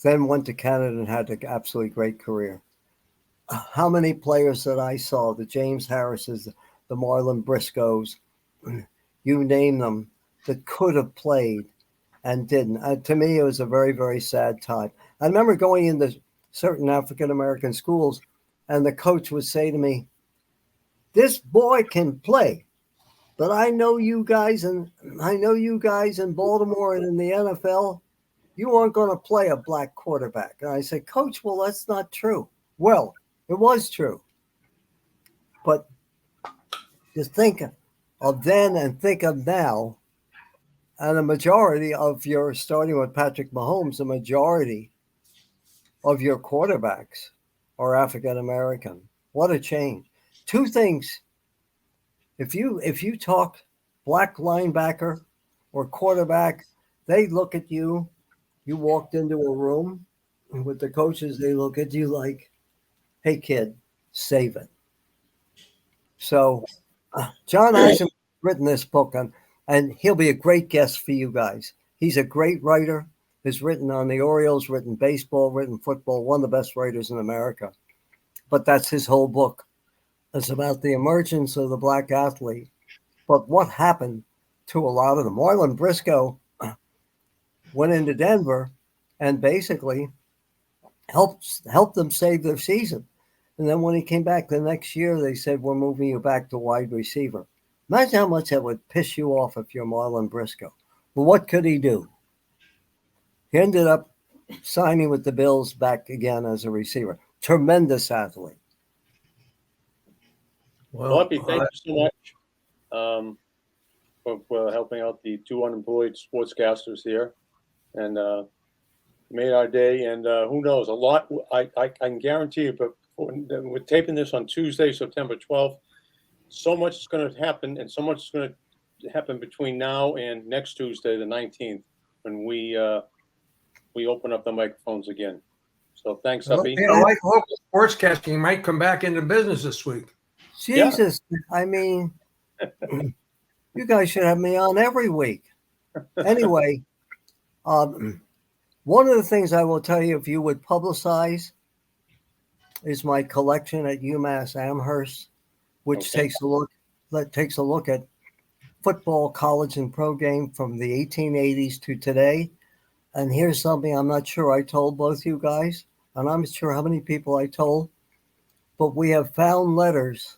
[SPEAKER 3] Then went to Canada and had an absolutely great career. How many players that I saw, the James Harrises, the Marlon Briscoes, you name them, that could have played and didn't. To me, it was a very, very sad time. I remember going into certain African-American schools, and the coach would say to me, this boy can play. But I know you guys in Baltimore and in the NFL, you aren't going to play a black quarterback. And I said, Coach, well, that's not true. Well, it was true. But just think of then and think of now, and a majority of your, starting with Patrick Mahomes, a majority of your quarterbacks are African American. What a change. Two things. If you talk black linebacker or quarterback, they look at you. You walked into a room with the coaches, they look at you like, hey, kid, save it. So John Eisenberg written this book, and he'll be a great guest for you guys. He's a great writer. He's written on the Orioles, written baseball, written football, one of the best writers in America. But that's his whole book. It's about the emergence of the black athlete. But what happened to a lot of them? Marlon Briscoe went into Denver and basically helped them save their season. And then when he came back the next year, they said, we're moving you back to wide receiver. Imagine how much that would piss you off if you're Marlon Briscoe. Well, what could he do? He ended up signing with the Bills back again as a receiver. Tremendous athlete.
[SPEAKER 1] Lumpy, thank you so much for helping out the two unemployed sportscasters here, and made our day. And who knows, a lot. I can guarantee you, but we're taping this on Tuesday, September 12th. So much is going to happen, and so much is going to happen between now and next Tuesday, the 19th, when we open up the microphones again. So thanks, Uppy.
[SPEAKER 2] Like local sportscasting might come back into business this week.
[SPEAKER 3] Jesus, yeah. I mean, you guys should have me on every week. Anyway, one of the things I will tell you, if you would publicize, is my collection at UMass Amherst, which takes a look at football, college, and pro game from the 1880s to today. And here's something I'm not sure I told both you guys, and I'm not sure how many people I told, but we have found letters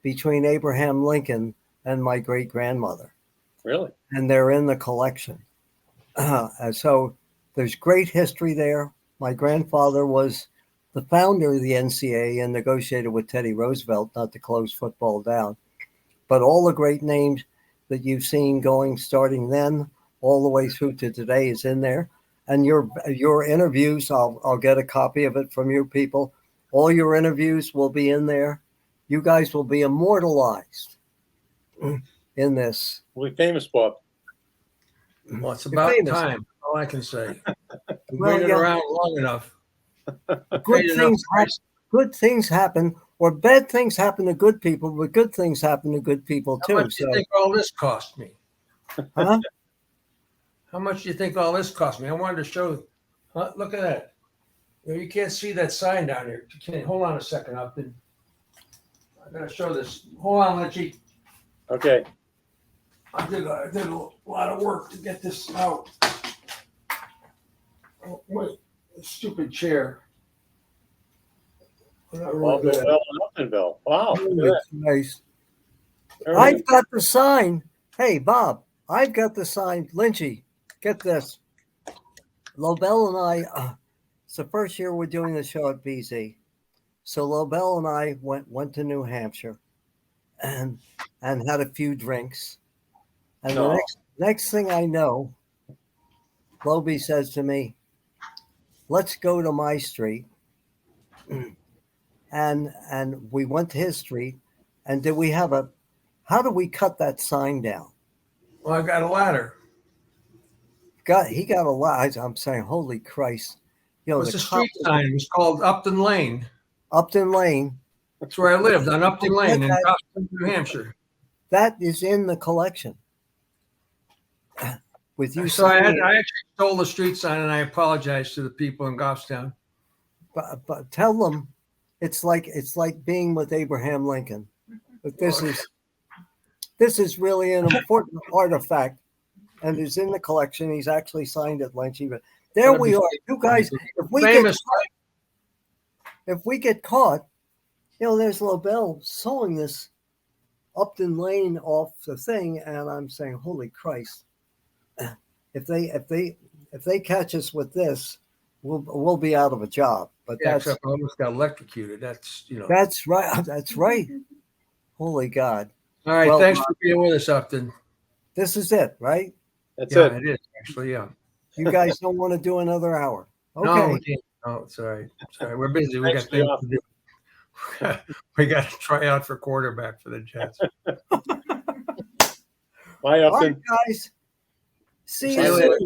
[SPEAKER 3] between Abraham Lincoln and my great-grandmother.
[SPEAKER 1] Really?
[SPEAKER 3] And they're in the collection. So there's great history there. My grandfather was the founder of the NCAA and negotiated with Teddy Roosevelt not to close football down. But all the great names that you've seen going starting then all the way through to today is in there. And your interviews, I'll get a copy of it from you people. All your interviews will be in there. You guys will be immortalized in this.
[SPEAKER 1] We'll be famous, Bob.
[SPEAKER 2] Well, it's about time. All I can say. We've waited around long enough.
[SPEAKER 3] Good things happen, or bad things happen to good people, but good things happen to good people too.
[SPEAKER 2] How much do you think all this cost me?
[SPEAKER 3] Huh?
[SPEAKER 2] How much do you think all this cost me? I wanted to show. Look at that. You can't see that sign down here. You can't. Hold on a second, Upton. I'm going to show this. Hold on, Lynchy.
[SPEAKER 1] Okay.
[SPEAKER 2] I did a lot of work to get this out. Oh, wait, a stupid chair.
[SPEAKER 1] Upton Bell. Wow.
[SPEAKER 3] Nice. I've got the sign. Hey, Bob, I've got the sign. Lynchy, get this. Lobel and I, it's the first year we're doing the show at BZ. So Lobel and I went to New Hampshire and had a few drinks. And the next thing I know, Lobie says to me, let's go to my street. And we went to his street. And how do we cut that sign down?
[SPEAKER 2] Well, I got a ladder.
[SPEAKER 3] He got a ladder. I'm saying, holy Christ.
[SPEAKER 2] You know, it was a street sign. It was called Upton Lane.
[SPEAKER 3] Upton Lane.
[SPEAKER 2] That's where I lived, on Upton Lane in Goffstown, New Hampshire.
[SPEAKER 3] That is in the collection. With you,
[SPEAKER 2] so I actually stole the street sign, and I apologize to the people in Goffstown.
[SPEAKER 3] But tell them it's like being with Abraham Lincoln. But this is really an important artifact, and it's in the collection. He's actually signed it, Lynchy. But there we are, you guys. If we get caught, you know, there's Lobel sewing this Upton Lane off the thing, and I'm saying, holy Christ. If they catch us with this, we'll be out of a job. But
[SPEAKER 2] except I almost got electrocuted. That's
[SPEAKER 3] That's right. That's right. Holy God.
[SPEAKER 2] All right. Thanks for being with us, Upton.
[SPEAKER 3] This is it, right?
[SPEAKER 1] That's it.
[SPEAKER 2] It is actually. Yeah.
[SPEAKER 3] You guys don't want to do another hour. Okay.
[SPEAKER 2] No, we can't. No, it's all right. Sorry, we're busy. We got things to do. We got to try out for quarterback for the Jets.
[SPEAKER 1] Bye, Upton.
[SPEAKER 3] All right, guys. See you
[SPEAKER 2] later.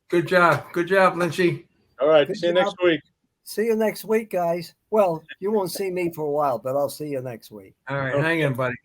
[SPEAKER 2] Good job, Lynchy.
[SPEAKER 1] All right. See you next week.
[SPEAKER 3] See you next week, guys. Well, you won't see me for a while, but I'll see you next week.
[SPEAKER 2] All right. Hang on, buddy.